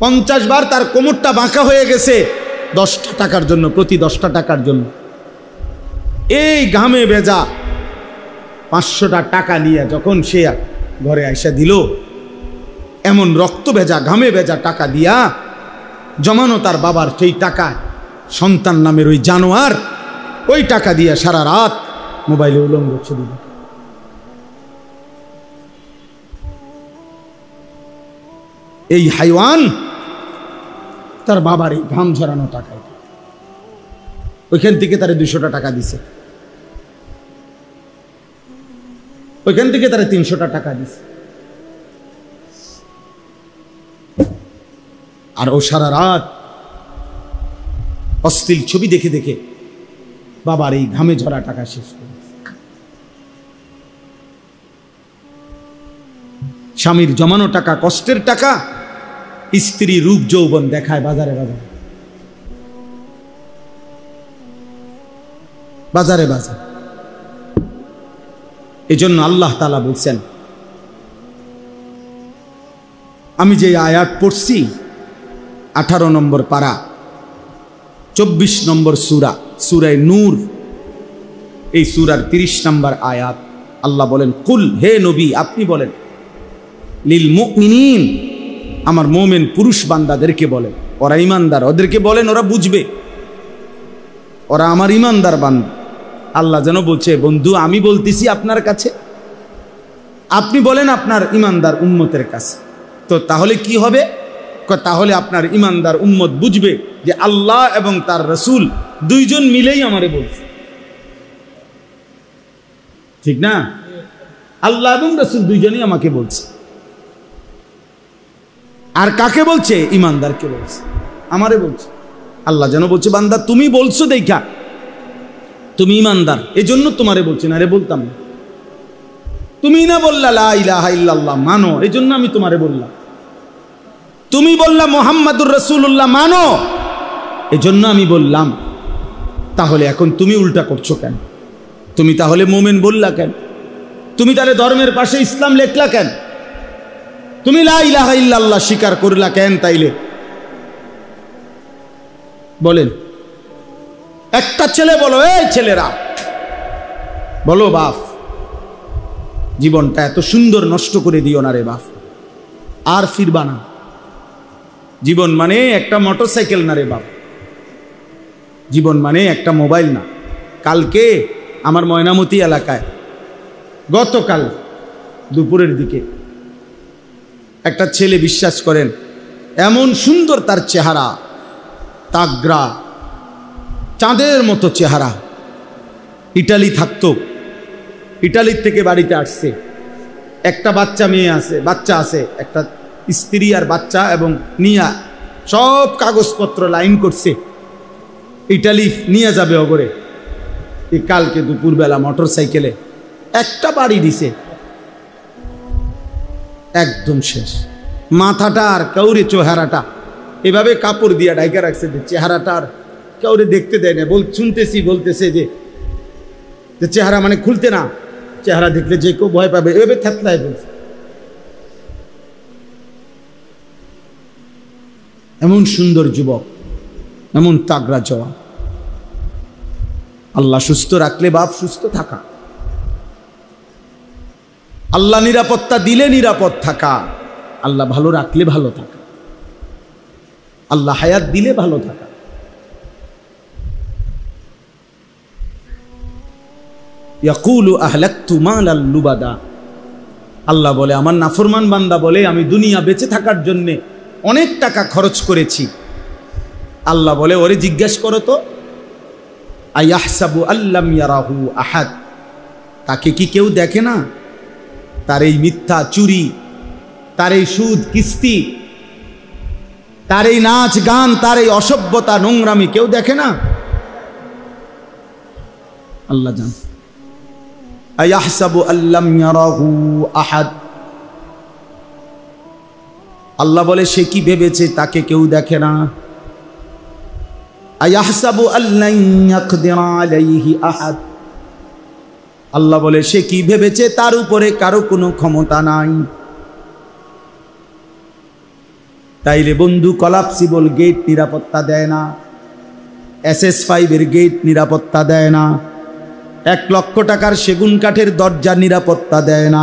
Speaker 1: 50 বার তার কোমরটা বাঁকা হয়ে গেছে 10টা টাকার জন্য, প্রতি 10টা টাকার জন্য। এই ঘামে ভেজা 500টা টাকা নিয়ে যখন সে ঘরে আইসা দিল, এমন রক্ত ভেজা, ঘামে ভেজা টাকা দিয়া জমানো তার বাবার সেই টাকা, সন্তান নামের ওই জানোয়ার ওই টাকা দিয়া সারা রাত মোবাইলে উলঙ্গ ছবি। এই হাইওয়ান তার বাবার এই ঘাম ঝরানো টাকায়, ওইখান থেকে তারে 200টা টাকা দিছে, ওইখান থেকে তারে 300টা টাকা দিছে। আর ও সারা রাত অশ্লীল ছবি দেখে দেখে বাবার এই ঘামে ঝরা টাকা শেষ করে। স্বামীর জমানো টাকা, কষ্টের টাকা, স্ত্রী রূপ যৌবন দেখায় বাজারে বাজারে, বাজারে বাজারে। এই জন্য আল্লাহ তাআলা বলছেন, আমি যে আয়াত পড়ছি 18 নম্বর পারা 24 নম্বর সূরা, সূরায়ে নূর, এই সূরার 30 নম্বর আয়াত। আল্লাহ বলেন, কুল, হে নবী আপনি বলেন, লিল মুমিনিন, আমার মুমিন পুরুষ বান্দাদেরকে বলেন, ওরা ইমানদার, ওদেরকে বলেন, ওরা বুঝবে, ওরা আমার ইমানদার বান্দা। আল্লাহ যেন বলছে, বন্ধু আমি বলতেছি আপনার কাছে, আপনি বলেন আপনার ইমানদার উম্মতের কাছে। তো তাহলে কি হবে? তাহলে আপনার ইমানদার উম্মত বুঝবে যে আল্লাহ এবং তার রসুল দুইজন মিলেই আমারে বলছে, ঠিক না? আল্লাহ এবং রসুল দুইজনই আমাকে বলছে। আর কাকে বলছে? ইমানদারকে বলছে, আমারে বলছে। আল্লাহ যেন বলছে, বান্দা তুমি বলছো দেখা তুমি ইমানদার, এজন্য তোমারে বলছি, না রে বলতাম না। তুমি না বললা লা ইলাহা ইল্লাল্লাহ মানো, এজন্য আমি তোমারে বললাম। তুমি বললা মুহাম্মাদুর রাসূলুল্লাহ মানো, এজন্য আমি বললাম। তাহলে এখন তুমি উল্টা করছো কেন? তুমি তাহলে মুমিন বললা কেন? তুমি তাহলে ধর্মের পাশে ইসলাম লেখলা কেন? তুমি লা ইলাহা ইল্লাল্লাহ স্বীকার করলা কেন? তাইলে বলেন, একটা ছেলে বলো, এই ছেলেরা বলো, বাপ জীবনটা এত সুন্দর নষ্ট করে দিও না রে বাপ, আর ফিরবা না। জীবন মানে একটা মোটরসাইকেল না রে বাপ, জীবন মানে একটা মোবাইল না। কালকে আমার ময়নামতি এলাকায় গতকাল দুপুরের দিকে একটা ছেলে, বিশ্বাস করেন এমন সুন্দর তার চেহারা, তাগড়া চাঁদের মতো চেহারা, ইটালি থাকতো, ইটালির থেকে বাড়িতে আসছে, একটা বাচ্চা আছে, একটা স্ত্রী আর বাচ্চা, এবং নিয়া সব কাগজপত্র লাইন করছে, ইটালি নিয়ে যাবে অগরে। এই কালকে দুপুরবেলা মোটর সাইকেলে একটা বাড়ি দিছে, একদম শেষ। মাথাটা আর কাউরে চেহারাটা এভাবে কাপড় দিয়া ঢাইকা রাখছে, চেহারাটা আর কাউরে দেখতে দেয় না। বলতেছে যে চেহারা মানে খুলতে না, চেহারা দেখলে যে কেউ ভয় পাবে, এভাবে থেতলায় বলছে। এমন সুন্দর যুবক, এমন তাগড়া জওয়ান। আল্লাহ সুস্থ রাখলে বাপ সুস্থ থাকা, আল্লাহ নিরাপত্তা দিলে নিরাপদ থাকা, আল্লাহ ভালো রাখলে ভালো থাকা, আল্লাহ হায়াত দিলে ভালো থাকা। ইয়াকুলু আহলাকতু মালাল লুবাদা, আল্লাহ বলে, আমার নাফরমান বান্দা বলে আমি দুনিয়া বেঁচে থাকার জন্য অনেক টাকা খরচ করেছি। আল্লাহ বলে, ওরে জিজ্ঞেস করো তো, আয়াহসাবু আল্লাম ইয়ারাহু আহাদ, তাকে কি কেউ দেখে না? তার এই মিথ্যা চুরি, তার এই সুদ কিস্তি, তার এই নাচ গান, তার এই অসভ্যতা নোংরামি কেউ দেখে না? আল্লাহ জান। আয়াহসাবু আল্লাম ইয়ারাহু আহাদ, আল্লাহ বলে সে কি ভেবেছে তাকে কেউ দেখে না? আয়াহসাবু আল্লান ইয়াকদিরা আলাইহি আহাদ, আল্লাহ বলে সে কি ভেবেছে তার উপরে কারো কোনো ক্ষমতা নাই। তাইলে বন্ধু, কলাপসিবল গেট নিরাপত্তা দেয় না, SS5 এর গেট নিরাপত্তা দেয় না, 1 লক্ষ টাকার সেগুন কাঠের দরজা নিরাপত্তা দেয় না,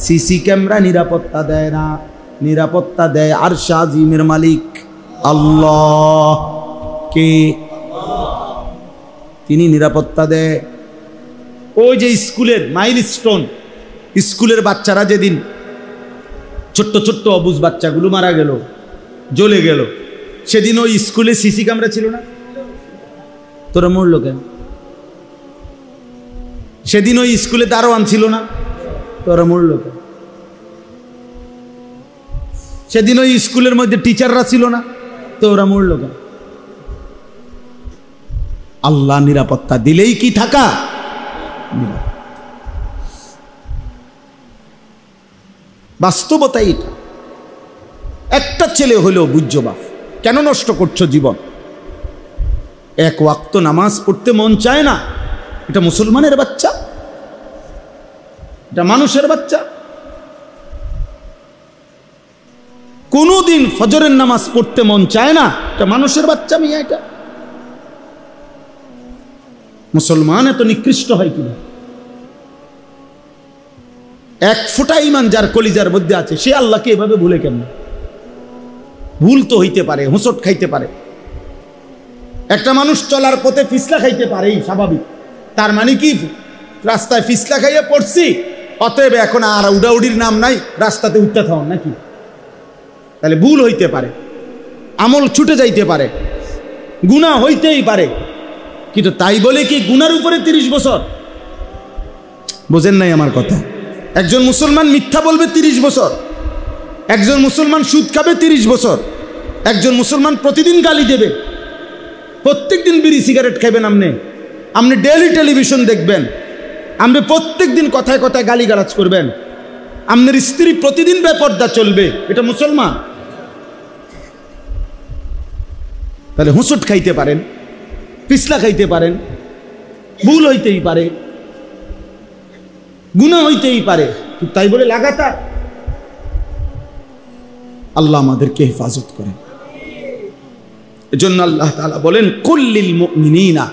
Speaker 1: সিসি ক্যামেরা নিরাপত্তা দেয় না। নিরাপত্তা দেয় আরশ আজিমের মালিক আল্লাহ। কে? তিনি নিরাপত্তা দেয়। ওই যে স্কুলের মাইলস্টোন, স্কুলের বাচ্চারা যেদিন ছোট্ট ছোট্ট অবুজ বাচ্চাগুলো মারা গেল, জ্বলে গেল, সেদিন ওই স্কুলে সিসি ক্যামেরা ছিল না? তোরা মরল কেন? সেদিন ওই স্কুলে দারোয়ান ছিল না? তোরা মরল কেন? সেদিন ওই স্কুলের মধ্যে টিচাররা ছিল না? তো ওরা মরল কেন? আল্লাহ নিরাপত্তা দিলেই কি থাকা? বাস্তবতা এটা। একটা ছেলে হলেও বুঝছো বাপ, কেন নষ্ট করছো জীবন? 1 ওয়াক্ত নামাজ পড়তে মন চায় না, এটা মুসলমানের বাচ্চা, এটা মানুষের বাচ্চা। কোনদিন ফজরের নামাজ পড়তে মন চায় না, এটা মানুষের বাচ্চা। মিয়া, এটা মুসলমান এত নিকৃষ্ট হয় কিনা? এক ফোঁটা ঈমান যার কলিজার মধ্যে আছে সে আল্লাহকে এভাবে ভুলে কেমন? ভুল তো হইতে পারে, হোঁচট খাইতে পারে। একটা মানুষ চলার পথে ফিসলা খাইতে পারেই, স্বাভাবিক। তার মানে কি রাস্তায় ফিসলা খাইয়ে পড়ছি, অতএব এখন আর উড়াউড়ির নাম নাই, রাস্তাতে উঠতে থাকুন নাকি? তাহলে ভুল হইতে পারে, আমল ছুটে যাইতে পারে, গুনাহ হইতেই পারে। কিন্তু তাই বলে কি গুনার উপরে 30 বছর? বোঝেন নাই আমার কথা? একজন মুসলমান মিথ্যা বলবে 30 বছর, একজন মুসলমান সুদ খাবে 30 বছর, একজন মুসলমান প্রতিদিন গালি দেবে, প্রত্যেক দিন বিড়ি সিগারেট খাবেন, আপনি ডেইলি টেলিভিশন দেখবেন, আপনি প্রত্যেক দিন কথায় কথায় গালিগালাজ করবেন, আপনার স্ত্রী প্রতিদিন বেপর্দা চলবে, এটা মুসলমান? তাহলে হুঁচট খাইতে পারেন, পিছলা খাইতে পারেন, ভুল হইতেই পারে, গুনাহ হইতেই পারে, তাই বলে লাগাতার? আল্লাহ আমাদেরকে হেফাজত করেন। এজন্য আল্লাহ তাআলা বলেন, কুল্লিল মুমিনিনা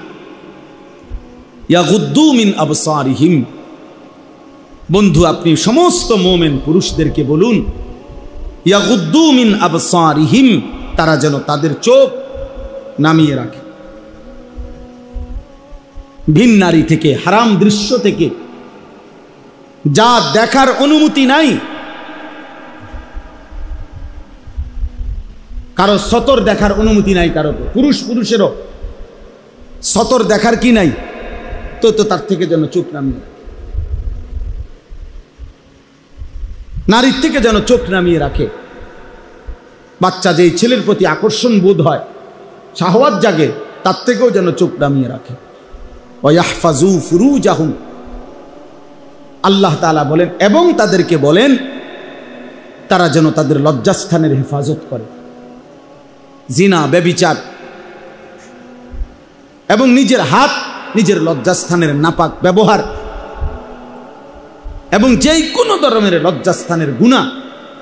Speaker 1: ইয়াগুদ্দু মিন আবসারিহিম। বন্ধু, আপনি সমস্ত মুমিন পুরুষদেরকে বলুন, ইয়াগুদ্দু মিন আবসারিহিম, তারা যেন তাদের চোখ নামিয়ে রাখে ভিন নারী থেকে, হারাম দৃশ্য থেকে, যা দেখার অনুমতি নাই। কারো সতর দেখার অনুমতি নাই, কারো পুরুষেরও সতর দেখার কি নাই, তো তার থেকে যেন চোখ নামিয়ে, নারীর থেকে যেন চোখ নামিয়ে রাখে। বাচ্চা যেই ছেলের প্রতি আকর্ষণ বোধ হয়, শাহওয়াত জাগে, তার থেকেও যেন চোখ নামিয়ে রাখে। ওয়াহফাজু ফুরুজাহুম, আল্লাহ তাআলা বলেন, এবং তাদেরকে বলেন তারা যেন তাদের লজ্জাস্থানের হেফাজত করে। জিনা, ব্যভিচার এবং নিজের হাত নিজের লজ্জাস্থানের নাপাক ব্যবহার এবং যেই কোনো ধরনের লজ্জাস্থানের গুনাহ,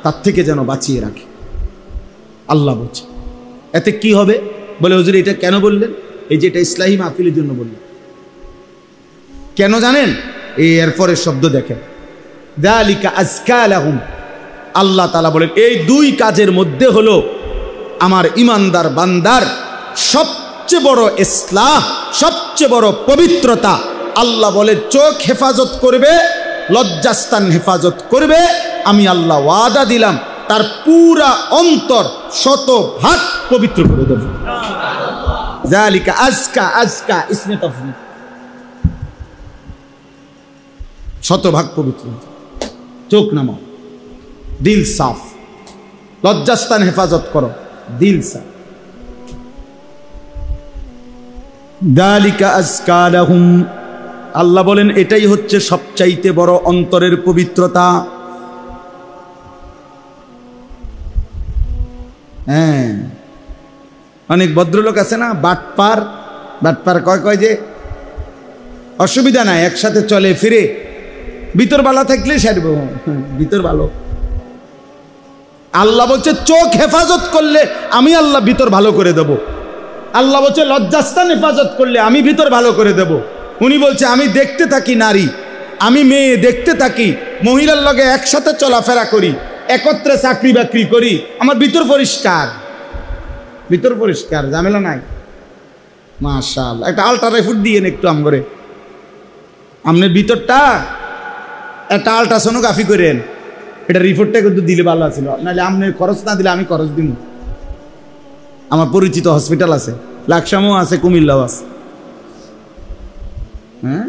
Speaker 1: তার থেকে যেন বাঁচিয়ে রাখে। আল্লাহ বলছে, এতে কি হবে? বলে, হুজুর এটা কেন বললেন? এই যে এটা ইসলাহি মাহফিলের জন্য বললেন। কেন জানেন? এরপরে শব্দ দেখেন, যালিকা আজকা লাহুম। আল্লাহ তাআলা বলেন, এই দুই কাজের মধ্যে হলো আমার ইমানদার বান্দার সবচেয়ে বড় ইসলাহ, সবচেয়ে বড় পবিত্রতা। আল্লাহ বলে, চোখ হেফাজত করবে, লজ্জাস্থান হেফাজত করবে, আমি আল্লাহ ওয়াদা দিলাম তার পুরা অন্তর 100% পবিত্র করে দেব। যালিকা আজকা, আজকা ইসমে তাফসীর, 100% পবিত্র। চোখ নামাও, দিল সাফ, লজ্জাস্থান হেফাজত করো, দিল সাফ। যালিকা আজকা লাহুম, আল্লাহ বলেন এটাই হচ্ছে সবচাইতে বড় অন্তরের পবিত্রতা। হ্যাঁ, অনেক ভদ্রলোক আছে না, বাটপার কয় যে অসুবিধা নাই, একসাথে চলে ফিরে, ভিতর ভালো থাকলে সারব, ভিতর ভালো। আল্লাহ বলছে চোখ হেফাজত করলে আমি আল্লাহ ভিতর ভালো করে দেব। আল্লাহ বলছে লজ্জাস্থান হেফাজত করলে আমি ভিতর ভালো করে দেব। উনি বলছে আমি দেখতে থাকি নারী, আমি মেয়ে দেখতে থাকি, মহিলার লগে একসাথে চলাফেরা করি, একত্রে চাকরি বাকরি করি, আমার ভিতর পরিষ্কার, ভিতর পরিষ্কার, ঝামেলা নাই। মাশাআল্লাহ, একটা আল্ট্রাসাউন্ড দিয়ে একটু আমগরে, আপনার ভিতরটা একটা আল্ট্রাসোনোগ্রাফি করেন, এটা রিপোর্টটা কিন্তু দিলে ভালো আছিল, নাহলে আপনি খরচ না দিলে আমি খরচ দিব। আমার পরিচিত হসপিটাল আছে, লাকসামও আছে, কুমিল্লাও আছে। হ্যাঁ,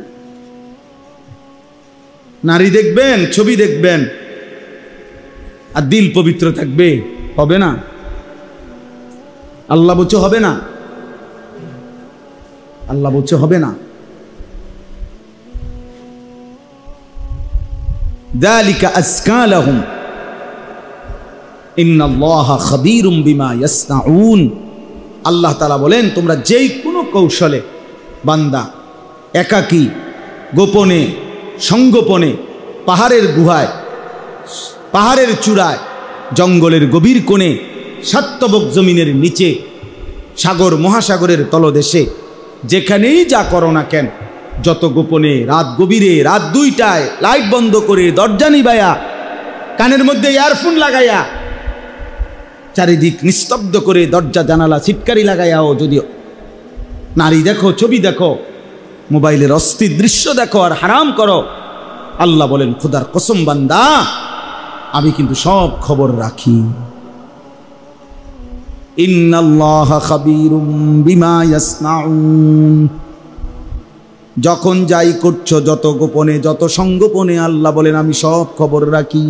Speaker 1: নারী দেখবেন, ছবি দেখবেন, আর দিল পবিত্র থাকবে, হবে না? আল্লাহ বলছে হবে না, আল্লাহ বলছে হবে না। যালিকা আজকা লাহুম ইন্নাল্লাহা খাবীরুম বিমা ইয়াসনাউন। আল্লাহ তাআলা বলেন, তোমরা যেই কোনো কৌশলে বান্দা একাকী, গোপনে, সংগোপনে, পাহাড়ের গুহায়, পাহাড়ের চূড়ায়, জঙ্গলের গভীর কোণে, সাত্যবক জমিনের নিচে, সাগর মহাসাগরের তলদেশে, যেখানেই যা করো না কেন, যত গোপনে রাত গভীরে রাত 2টায় লাইট বন্ধ করে দরজা নিবাইয়া কানের মধ্যে ইয়ারফোন লাগাইয়া চারিদিক নিস্তব্ধ করে দরজা জানালা ছিটকারি লাগাইয়াও যদি নারী দেখো, ছবি দেখো, মোবাইলের অস্থির দৃশ্য দেখো আর হারাম করো, আল্লাহ বলেন খোদার কসম বান্দা আমি কিন্তু সব খবর রাখি। ইন্নাল্লাহা খাবীরুম বিমা ইয়াসনাউন। যখন যাই করছো যত গোপনে যত সংগোপনে আল্লাহ বলেন আমি সব খবর রাখি।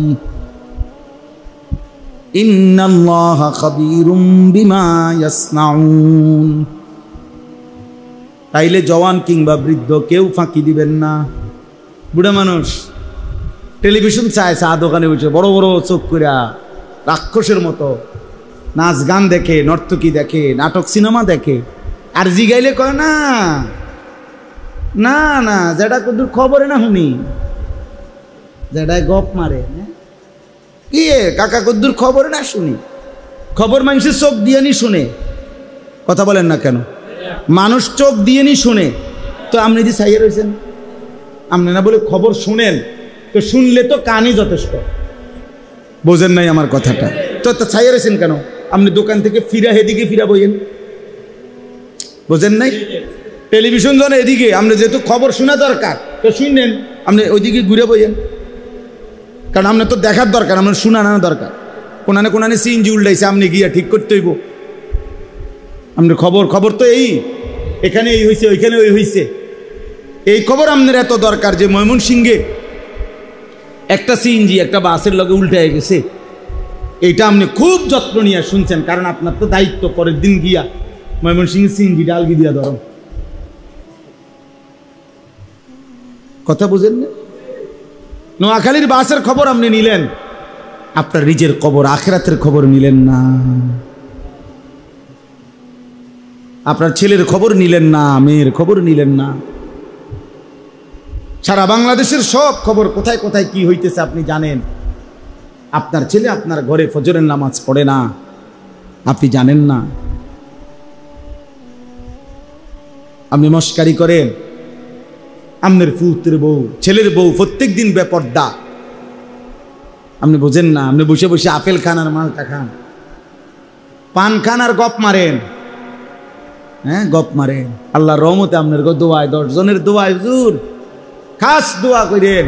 Speaker 1: ইন্নাল্লাহা খাবীরুম বিমা ইয়াসনাউন। তাইলে জওয়ান কিংবা বৃদ্ধ কেউ ফাঁকি দিবেন না। বুড়া মানুষ টেলিভিশন চায়, চা দোকানে বসে বড় বড় চোখ কইরা রাক্ষসের মতো নাচ গান দেখে, নর্তকী দেখে, নাটক সিনেমা দেখে, আর জিগাইলে কয় না না না যেটা কদুর খবরে না শুনি, যেটাই গপ মারে কি কাকা কদ্দুর খবরে না শুনি। খবর মানুষের চোখ দিয়ে নি শুনে, কথা বলেন না কেন? মানুষ চোখ দিয়ে নি শুনে, তো আপনি যে চাইয়ে রয়েছেন আপনি না বলে খবর শুনেন, তো শুনলে তো কানই যথেষ্ট। বোঝেন নাই আমার কথাটা? তো চাইয়ে রয়েছেন কেন? আপনি দোকান থেকে ফিরা এদিকে ফিরা বইয়েন, বোঝেন নাই? টেলিভিশন যখন এদিকে, আপনি যেহেতু খবর শোনা দরকার তো শুনলেন, আপনি ওইদিকে ঘুরে বইয়েন, কারণ আপনার তো দেখার দরকার, আপনার শোনানো দরকার। কোনানে কোনানে সিএনজি উল্টাইছে, আপনি গিয়া ঠিক করতে হইব। আপনার খবর তো এই এখানে এই হয়েছে, ওইখানে ওই হয়েছে, এই খবর আপনার এত দরকার যে ময়মনসিংহে একটা সিএনজি একটা বাসের লগে উল্টায় গেছে, এইটা আপনি খুব যত্ন নিয়ে শুনছেন, কারণ আপনার তো দায়িত্ব পরের দিন গিয়া ময়মনসিংহে সিএনজি ডালগি দিয়া ধরো। কথা বুঝেন না? নোয়াখালীর বাসের খবর আপনি নিলেন, আপনার নিজের খবর আখিরাতের খবর নিলেন না, আপনার ছেলের খবর নিলেন না, মেয়ের খবর নিলেন না। সারা বাংলাদেশের সব খবর কোথায় কোথায় কি হইতেছে আপনি জানেন। আপনার ছেলে আপনার ঘরে ফজরের নামাজ পড়ে না, আপনি জানেন না। আপনি মস্কারি করেন, আপনার পুত্রের বউ ছেলের বউ প্রত্যেক দিন বেপর্দা, আপনি বোঝেন না। আপনি বসে বসে আপেল খান আর মালটা খান, পান খান আর গপ মারেন, হ্যাঁ গপ মারেন। আল্লাহর রহমতে আপনার দোয়ায় 10 জনের দোয়ায় হুজুর খাস দোয়া করেন,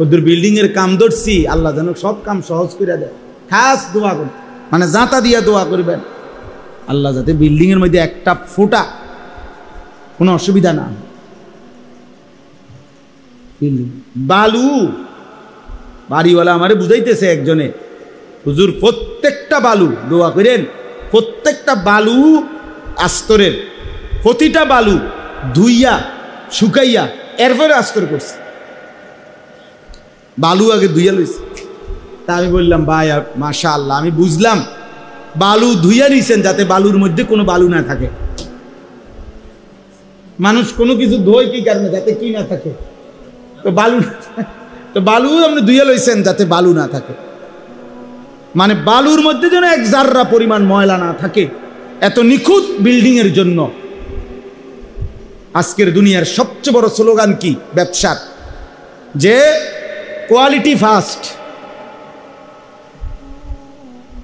Speaker 1: ওদের বিল্ডিং এর কাম ধরছি, আল্লাহ যেন সব কাম সহজ করে দেয়, খাস দোয়া করেন, মানে জাঁতা দিয়া দোয়া করবেন, আল্লাহ যাতে বিল্ডিং এর মধ্যে একটা ফোঁটা কোনো অসুবিধা না। বালু বাড়িওয়ালা আমারে বুঝাইতেছে একজনে, হুজুর প্রত্যেকটা বালু দোয়া করেন, প্রত্যেকটা বালু আস্তরের, প্রতিটা বালু ধুইয়া শুকাইয়া এরপরে আস্তর করছে, বালু আগে ধুইয়া লইছে। তা আমি বললাম ভাই মাশাআল্লাহ, আমি বুঝলাম বালু ধুইয়া নিছেন যাতে বালুর মধ্যে কোনো বালু না থাকে। মানুষ কোনো কিছু ধোয় কি কারণে? যাতে কি না থাকে, তো বালু আপনি ধুইয়া লইছেন যাতে বালু না থাকে, মানে বালুর মধ্যে যেন এক জাররা পরিমাণ ময়লা না থাকে। এত নিখুঁত বিল্ডিং এর জন্য আজকের দুনিয়ার সবচেয়ে বড় স্লোগান কি? ব্যবসার, যে কোয়ালিটি ফার্স্ট।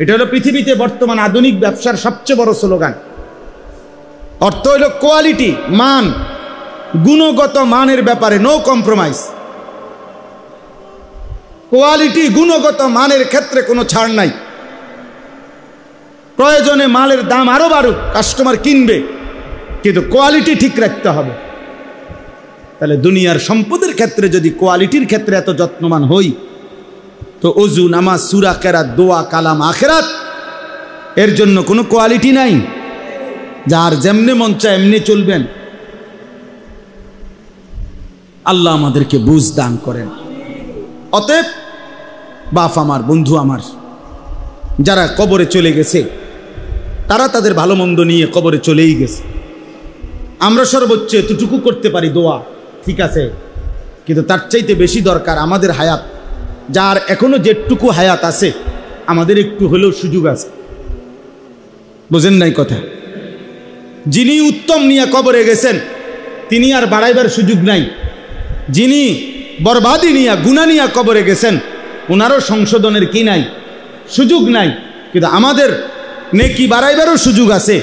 Speaker 1: এটা হলো পৃথিবীতে বর্তমান আধুনিক ব্যবসার সবচেয়ে বড় স্লোগান। অর্থ হলো কোয়ালিটি, মান, গুণগত মানের ব্যাপারে নো কম্প্রোমাইজ। কোয়ালিটি গুণগত মানের ক্ষেত্রে কোনো ছাড় নাই। প্রয়োজনে মালের দাম আরো বাড়ুক, কাস্টমার কিনবে, কিন্তু কোয়ালিটি ঠিক রাখতে হবে। তাহলে দুনিয়ার সম্পদের ক্ষেত্রে যদি কোয়ালিটির ক্ষেত্রে এত যত্নবান হই, তো ওযু, নামাজ, সূরা, কেরাত, দোয়া, কালাম, আখিরাত এর জন্য কোনো কোয়ালিটি নাই। যার যেমনে মন চায় এমনি চলবেন। আল্লাহ আমাদেরকে বুঝ দান করেন। অতএব বাপ আমার, বন্ধু আমার, যারা কবরে চলে গেছে তারা তাদের ভালো মন্দ নিয়ে কবরে চলেই গেছে। আমরা সর্বোচ্চ এতটুকু করতে পারি দোয়া, ঠিক আছে, কিন্তু তার চাইতে বেশি দরকার আমাদের হায়াত। যার এখনো যেটুকু হায়াত আছে আমাদের একটু হলেও সুযোগ আছে। বোঝেন নাই কথা? যিনি উত্তম নিয়ে কবরে গেছেন তিনি আর বাড়াইবার সুযোগ নাই। যিনি বরবাদি নিয়া গুনাহ নিয়া কবরে গেছেন ওনারও সংশোধনের কি নাই, সুযোগ নাই। কিন্তু আমাদের নেকি বাড়াইবারও সুযোগ আছে,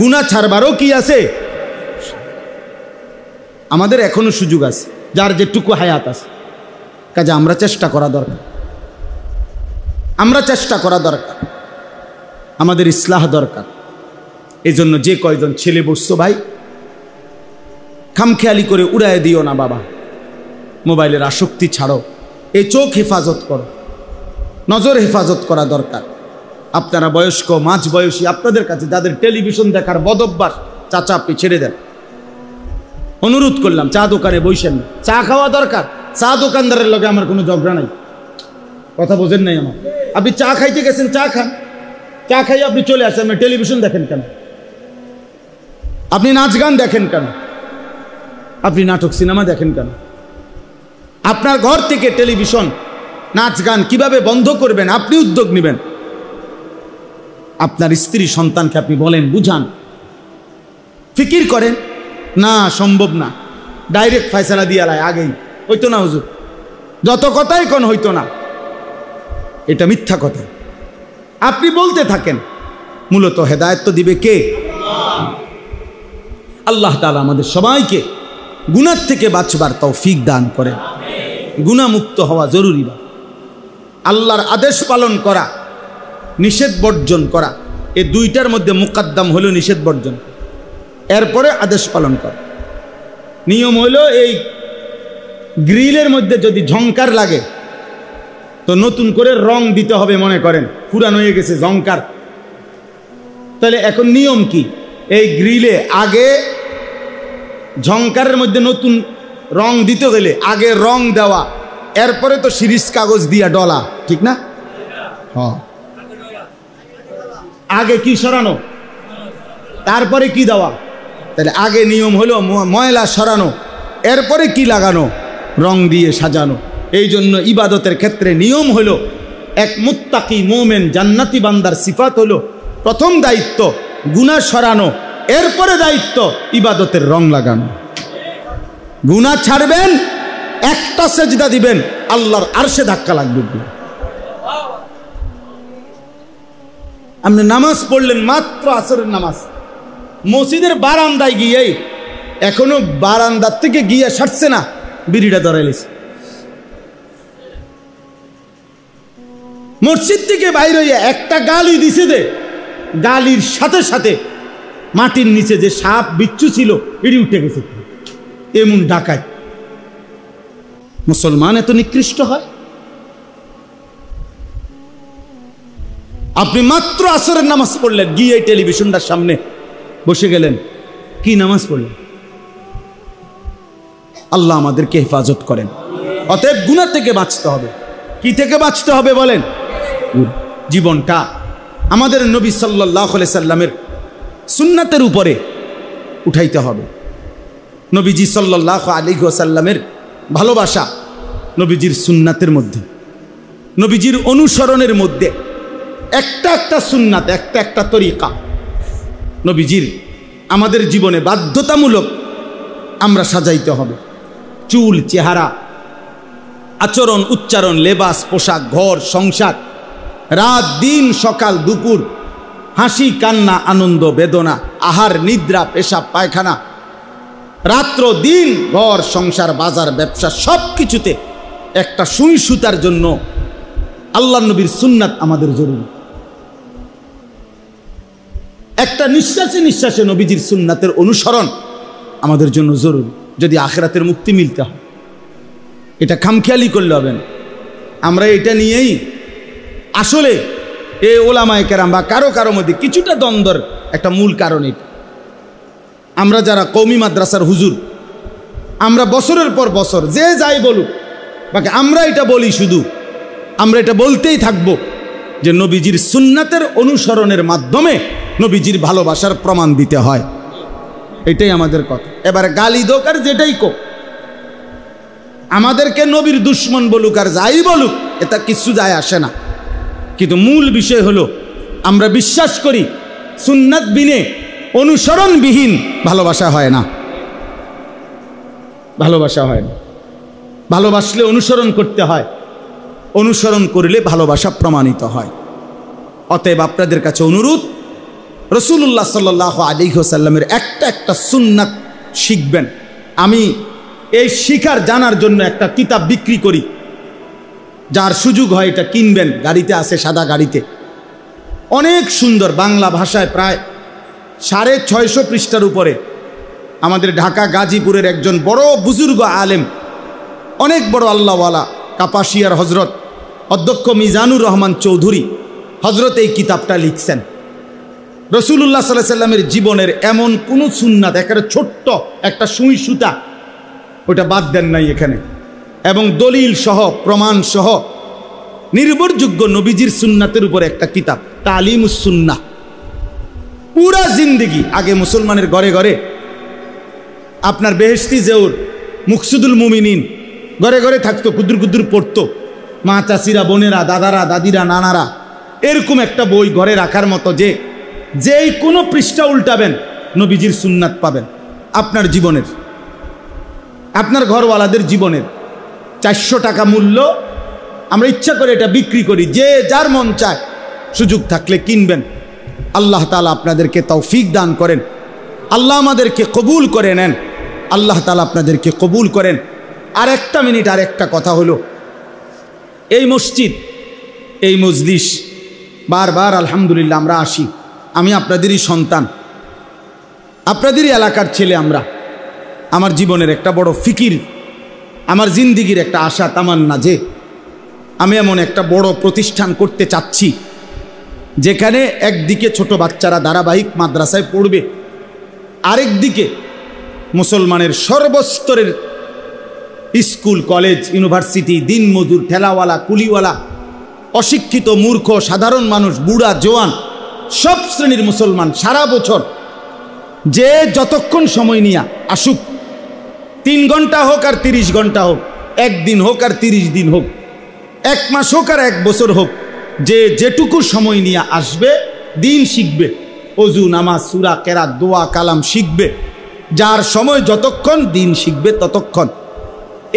Speaker 1: গুনাহ ছাড়বারও কি আছে, আমাদের এখনো সুযোগ আছে, যার যেটুকু হায়াত আছে। কাজে আমরা চেষ্টা করা দরকার, আমরা চেষ্টা করা দরকার, আমাদের ইসলাহ দরকার। এই জন্য যে কয়জন ছেলে বসছো ভাই, খামখেয়ালি করে উড়ায় দিও না বাবা, মোবাইলের আসক্তি ছাড়ো, এই চোখ হেফাজত করো, নজর হেফাজত করা দরকার। আপনারা বয়স্ক মাঝ বয়সী, আপনাদের কাছে যাদের টেলিভিশন দেখার বদভ্যাস, চাচা আপনি ছেড়ে দেন, অনুরোধ করলাম। চা দোকানে বসেন না, চা খাওয়া দরকার। চা দোকানদারের লগে আমার কোনো ঝগড়া নাই, কথা বোঝেন নাই আমার। আপনি চা খাইতে গেছেন, চা খান, চা খাই আপনি চলে আসেন। আপনি টেলিভিশন দেখেন কেন? আপনি নাচ গান দেখেন কেন? আপনি নাটক সিনেমা দেখেন কেন? আপনার ঘর থেকে টেলিভিশন নাচ গান কিভাবে বন্ধ করবেন আপনি উদ্যোগ নেবেন। আপনার স্ত্রী সন্তানকে আপনি বলেন, বুঝান, ফিকির করেন। না, সম্ভব না, ডাইরেক্ট ফয়সালা দিয়ে আলায়, আগেই হইতো না হুজুর, যত কথাই কোন হইতো না, এটা মিথ্যা কথা। আপনি বলতে থাকেন, মূলত হেদায়েত তো দিবে কে? আল্লাহ তাআলা আমাদের সবাইকে গুনাহ থেকে বাঁচবার তৌফিক দান করেন। গুনাহ মুক্ত হওয়া জরুরি। আল্লাহর আদেশ পালন করা, নিষেধ বর্জন করা, এই দুইটার মধ্যে মুকদ্দম হলো নিষেধ বর্জন, এরপরে আদেশ পালন করা। নিয়ম হলো এই গ্রিলের মধ্যে যদি ঝংকার লাগে তো নতুন করে রং দিতে হবে। মনে করেন পুরানো হয়ে গেছে ঝংকার, তাহলে এখন নিয়ম কি? এই গ্রিলে আগে ঝংকারের মধ্যে নতুন রং দিতে গেলে আগে রং দেওয়া, এরপরে তো শিরিষ কাগজ দিয়া ডলা, ঠিক না? হ্যাঁ, আগে কি সরানো, তারপরে কি দেওয়া। তাহলে আগে নিয়ম হলো ময়লা সরানো, এরপরে কি লাগানো, রং দিয়ে সাজানো। এই জন্য ইবাদতের ক্ষেত্রে নিয়ম হলো, এক মুত্তাকি মুমিন জান্নাতি বান্দার সিফাত হলো প্রথম দায়িত্ব গুনাহ সরানো, এরপরে দায়িত্ব ইবাদতের রং লাগানো। গুনাহ ছাড়বেন, একটা সেজদা দিবেন, আল্লাহর আরশে ধাক্কা লাগবে। আপনি নামাজ পড়লেন, মাত্র আসরের নামাজ, মসজিদের বারান্দায় গিয়ে, এখনো বারান্দার থেকে গিয়ে সারছে না, বিড়িটা ধরাইলেছে। মসজিদ থেকে বাইরে হইয়া একটা গালি দিছে, দে গালির সাথে সাথে মাটির নিচে যে সাপ বিচ্ছু ছিল এটি উঠে গেছে। এমন ডাকায় মুসলমান এত নিকৃষ্ট হয়? আপনি মাত্র আসরের নামাজ পড়লেন, গিয়ে টেলিভিশনটার সামনে বসে গেলেন, কি নামাজ পড়লেন? আল্লাহ আমাদেরকে হেফাজত করেন। অতএব গুনাহ থেকে বাঁচতে হবে। কি থেকে বাঁচতে হবে বলেন? জীবনটা আমাদের নবী সাল্লাল্লাহু আলাইহি সাল্লামের সুন্নাতের উপরে উঠাইতে হবে। নবীজি সাল্লাল্লাহু আলাইহি ওয়াসাল্লামের ভালোবাসা নবীজির সুন্নাতের মধ্যে, নবীজির অনুসরণের মধ্যে একটা একটা সুন্নাত, একটা একটা তরিকা নবীজির আমাদের জীবনে বাধ্যতামূলক আমরা সাজাইতে হবে। চুল, চেহারা, আচরণ, উচ্চারণ, লেবাস, পোশাক, ঘর, সংসার, রাত দিন, সকাল দুপুর, হাসি কান্না, আনন্দ বেদনা, আহার নিদ্রা, পেশাব পায়খানা, রাত্র দিন, ঘর সংসার, বাজার ব্যবসা, সব কিছুতে একটা সুই সুতার জন্য আল্লাহ নবীর সুন্নাত আমাদের জরুরি। একটা নিঃশ্বাসে নিঃশ্বাসে নবীজির সুন্নাতের অনুসরণ আমাদের জন্য জরুরি, যদি আখিরাতের মুক্তি মিলতে হয়। এটা খামখেয়ালি করলে হবে না। আমরা এটা নিয়েই আসলে এই ওলামায়ে কেরাম বা কারো কারো মধ্যে কিছুটা দ্বন্দ্বের একটা মূল কারণ এটা। আমরা যারা কওমি মাদ্রাসার হুজুর, আমরা বছরের পর বছর যে যাই বলুক, বাকি আমরা এটা বলি, শুধু আমরা এটা বলতেই থাকবো যে নবীজির সুন্নাতের অনুসরণের মাধ্যমে নবীজির ভালোবাসার প্রমাণ দিতে হয়। এটাই আমাদের কথা। এবারে গালি দোক আর যেটাই কোক, আমাদেরকে নবীর দুশ্মন বলুক আর যাই বলুক, এটা কিছু যায় আসে না। কিন্তু মূল বিষয় হলো আমরা বিশ্বাস করি সুন্নাত বিনে, অনুসরণবিহীন ভালোবাসা হয় না। ভালোবাসা হয় না। ভালোবাসলে অনুসরণ করতে হয়, অনুসরণ করলে ভালোবাসা প্রমাণিত হয়। অতএব আপনাদের কাছে অনুরোধ, রাসূলুল্লাহ সাল্লাল্লাহু আলাইহি ওয়াসাল্লামের একটা সুন্নাত শিখবেন। আমি এই শিখার জানার জন্য একটা কিতাব বিক্রি করি, যার সুযোগ হয় এটা কিনবেন। গাড়িতে আছে, সাদা গাড়িতে, অনেক সুন্দর বাংলা ভাষায়, প্রায় 650 পৃষ্ঠার উপরে। আমাদের ঢাকা গাজীপুরের একজন বড় বুজুর্গ আলেম, অনেক বড় আল্লাহওয়ালা, কাপাসিয়ার হজরত অধ্যক্ষ মিজানুর রহমান চৌধুরী হজরত এই কিতাবটা লিখছেন। রাসূলুল্লাহ সাল্লাল্লাহু আলাইহি সাল্লামের জীবনের এমন কোন সুন্নাত, একেবারে ছোট্ট একটা সুই সুতা, ওটা বাদ দেন নাই এখানে, এবং দলিল সহ, প্রমাণ সহ, নির্ভরযোগ্য নবীজির সুন্নাতের উপরে একটা কিতাব, তালিমুস সুন্নাহ। পুরা জিন্দেগি আগে মুসলমানের ঘরে ঘরে আপনার বেহেশতি জেউর, মুকসুদুল মুমিনিন ঘরে ঘরে থাকতো, কুদুর কুদুর পড়তো মা, চাচিরা, বোনেরা, দাদারা, দাদিরা, নানারা। এরকম একটা বই ঘরে রাখার মতো, যে যেই কোনো পৃষ্ঠা উল্টাবেন নবীজির সুন্নাত পাবেন আপনার জীবনের, আপনার ঘরওয়ালাদের জীবনের। 400 টাকা মূল্য। আমরা ইচ্ছা করে এটা বিক্রি করি, যে যার মন চায় সুযোগ থাকলে কিনবেন। আল্লাহ তাআলা আপনাদেরকে তৌফিক দান করেন, আল্লাহ আমাদেরকে কবুল করে নেন, আল্লাহ তাআলা আপনাদেরকে কবুল করেন। আর একটা মিনিট, আর একটা কথা হলো, এই মসজিদ, এই মজলিস, বারবার আলহামদুলিল্লাহ আমরা আসি। আমি আপনাদেরই সন্তান, আপনাদেরই এলাকার ছেলে। আমার জীবনের একটা বড় ফিকির, আমার জিন্দিগির একটা আশা তামান্না, যে আমি এমন একটা বড় প্রতিষ্ঠান করতে চাচ্ছি, যেখানে একদিকে ছোট বাচ্চারা ধারাবাহিক মাদ্রাসায় পড়বে, আরেকদিকে মুসলমানের সর্বস্তরের স্কুল, কলেজ, ইউনিভার্সিটি, দিন মজুর, ঠেলাওয়ালা, কুলিওয়ালা, অশিক্ষিত, মূর্খ, সাধারণ মানুষ, বুড়া, জোয়ান, সব শ্রেণীর মুসলমান সারা বছর যে যতক্ষণ সময় নিয়ে আসুক, 3 ঘন্টা হোক আর 30 ঘন্টা হোক, 1 দিন হোক আর 30 দিন হোক, 1 মাস হোক আর 1 বছর হোক, যে যেটুকু সময় নিয়ে আসবে দিন শিখবে, অজু, নামাজ, সূরা, কেরাত, দোয়া, কালাম শিখবে। যার সময় যতক্ষণ দিন শিখবে ততক্ষণ।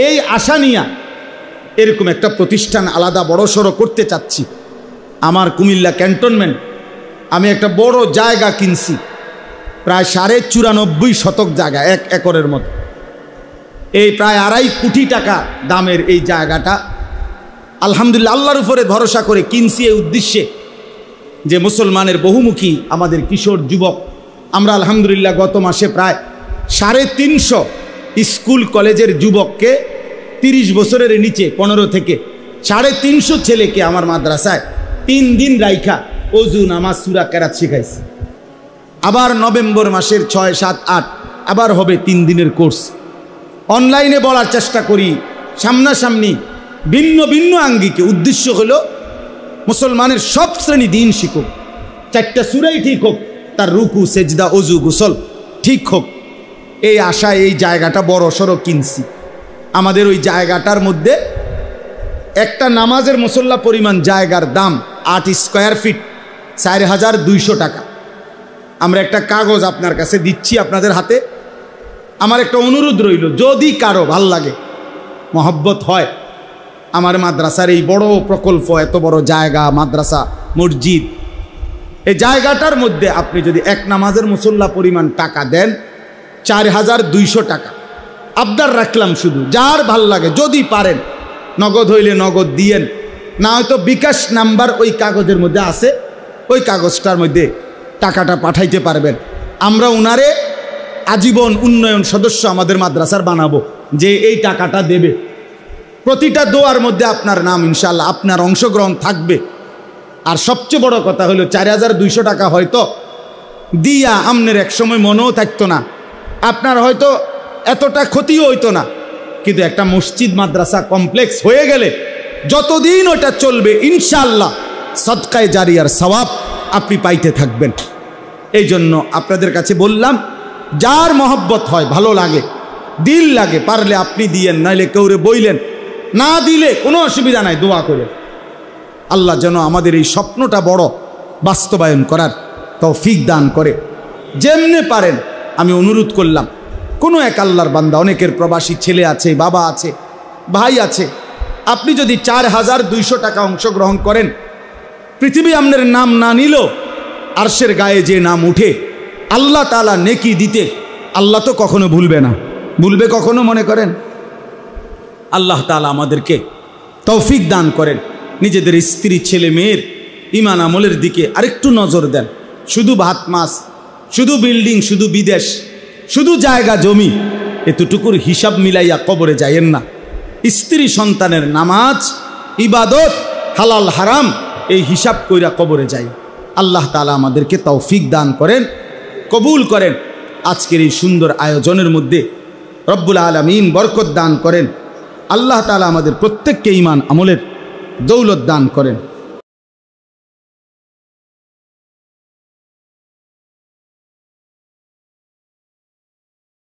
Speaker 1: এই আশা নিয়ে এরকম একটা প্রতিষ্ঠান আলাদা বড়সড় করতে চাচ্ছি। আমার কুমিল্লা ক্যান্টনমেন্ট, আমি একটা বড় জায়গা কিনছি, প্রায় 94.5 শতক জায়গা, 1 একরের মতো। এই প্রায় 2.5 কোটি টাকা দামের এই জায়গাটা আলহামদুলিল্লাহ আল্লাহর উপরে ভরসা করে কিনছি, এই উদ্দেশ্যে যে মুসলমানের বহুমুখী আমাদের কিশোর যুবক, আমরা আলহামদুলিল্লাহ গত মাসে প্রায় 350 স্কুল কলেজের যুবককে, 30 বছরের নিচে 15 থেকে 350 ছেলেকে আমার মাদ্রাসায় 3 দিন রাইখা অজু, নামাজ, সূরা, কেরাত শিখাইছি। আবার নভেম্বর মাসের 6, 7, 8 আবার হবে 3 দিনের কোর্স। অনলাইনে বলার চেষ্টা করি, সামনাসামনি ভিন্ন ভিন্ন আঙ্গিকে। উদ্দেশ্য হলো মুসলমানের সব শ্রেণী দিন শিখুক, 4টা সূরাই ঠিক হোক, তার রুকু, সেজদা, অজু, গোসল ঠিক হোক। এই আশায় এই জায়গাটা বড় সড়ো কিনছি। আমাদের ওই জায়গাটার মধ্যে একটা নামাজের মুসল্লা পরিমাণ জায়গার দাম 8 স্কয়ার ফিট, 4200 টাকা। আমরা একটা কাগজ আপনার কাছে দিচ্ছি, আপনাদের হাতে। আমার একটা অনুরোধ রইল, যদি কারো ভাল লাগে, মহব্বত হয়, আমার মাদ্রাসার এই বড় প্রকল্প, এত বড় জায়গা, মাদ্রাসা, মসজিদ, এই জায়গাটার মধ্যে আপনি যদি এক নামাজের মুসল্লা পরিমাণ টাকা দেন, 4200 টাকা আবদার রাখলাম। শুধু যার ভাল লাগে, যদি পারেন, নগদ হইলে নগদ দিয়েন, না হয়তো বিকাশ নাম্বার ওই কাগজের মধ্যে আছে, ওই কাগজটার মধ্যে টাকাটা পাঠাইতে পারবেন। আমরা উনারে আজীবন উন্নয়ন সদস্য আমাদের মাদ্রাসার বানাবো, যে এই টাকাটা দেবে। প্রতিটা দোয়ার মধ্যে আপনার নাম ইনশাআল্লাহ, আপনার অংশগ্রহণ থাকবে। আর সবচেয়ে বড় কথা হলো 4200 টাকা হয়তো দিয়া আমনের এক সময় মনেও থাকতো না, আপনার হয়তো এতটা ক্ষতিও হইতো না, কিন্তু একটা মসজিদ, মাদ্রাসা কমপ্লেক্স হয়ে গেলে যতদিন ওটা চলবে ইনশাআল্লাহ সদকায়ে জারিয়ার সওয়াব আপনি পাইতে থাকবেন। এই জন্য আপনাদের কাছে বললাম, যার মহব্বত হয়, ভালো লাগে, দিল লাগে, পারলে আপনি দিয়েন, নাইলে কেউরে বইলেন, না দিলে কোনো অসুবিধা নাই, দোয়া করে আল্লাহ যেন আমাদের এই স্বপ্নটা বড় বাস্তবায়ন করার তৌফিক দান করে। যেমনে পারেন আমি অনুরোধ করলাম, কোনো এক আল্লাহর বান্দা, অনেকের প্রবাসী ছেলে আছে, বাবা আছে, ভাই আছে, আপনি যদি 4200 টাকা অংশগ্রহণ করেন, পৃথিবী আপনার নাম না নিল, আরশের গায়ে যে নাম উঠে, আল্লাহ তাআলা নেকি দিতে, আল্লাহ তো কখনো ভুলবে না। ভুলবে কখনো মনে করেন? আল্লাহ তাআলা আমাদেরকে তৌফিক দান করেন, নিজেদের স্ত্রী ছেলে মেয়ের ঈমান আমলের দিকে আরেকটু নজর দেন। শুধু ভাত মাছ, শুধু বিল্ডিং, শুধু বিদেশ, শুধু জায়গা জমি, এতটুকুর হিসাব মিলাইয়া কবরে যায়েন না। স্ত্রী সন্তানের নামাজ, ইবাদত, হালাল হারাম, এই হিসাব কইরা কবরে যাই। আল্লাহ তাআলা আমাদেরকে তৌফিক দান করেন, কবুল করেন। আজকের এই সুন্দর আয়োজনের মধ্যে রব্বুল আলামিন বরকত দান করেন। আল্লাহ তাআলা আমাদের প্রত্যেককে ঈমান আমলের দৌলত দান করেন।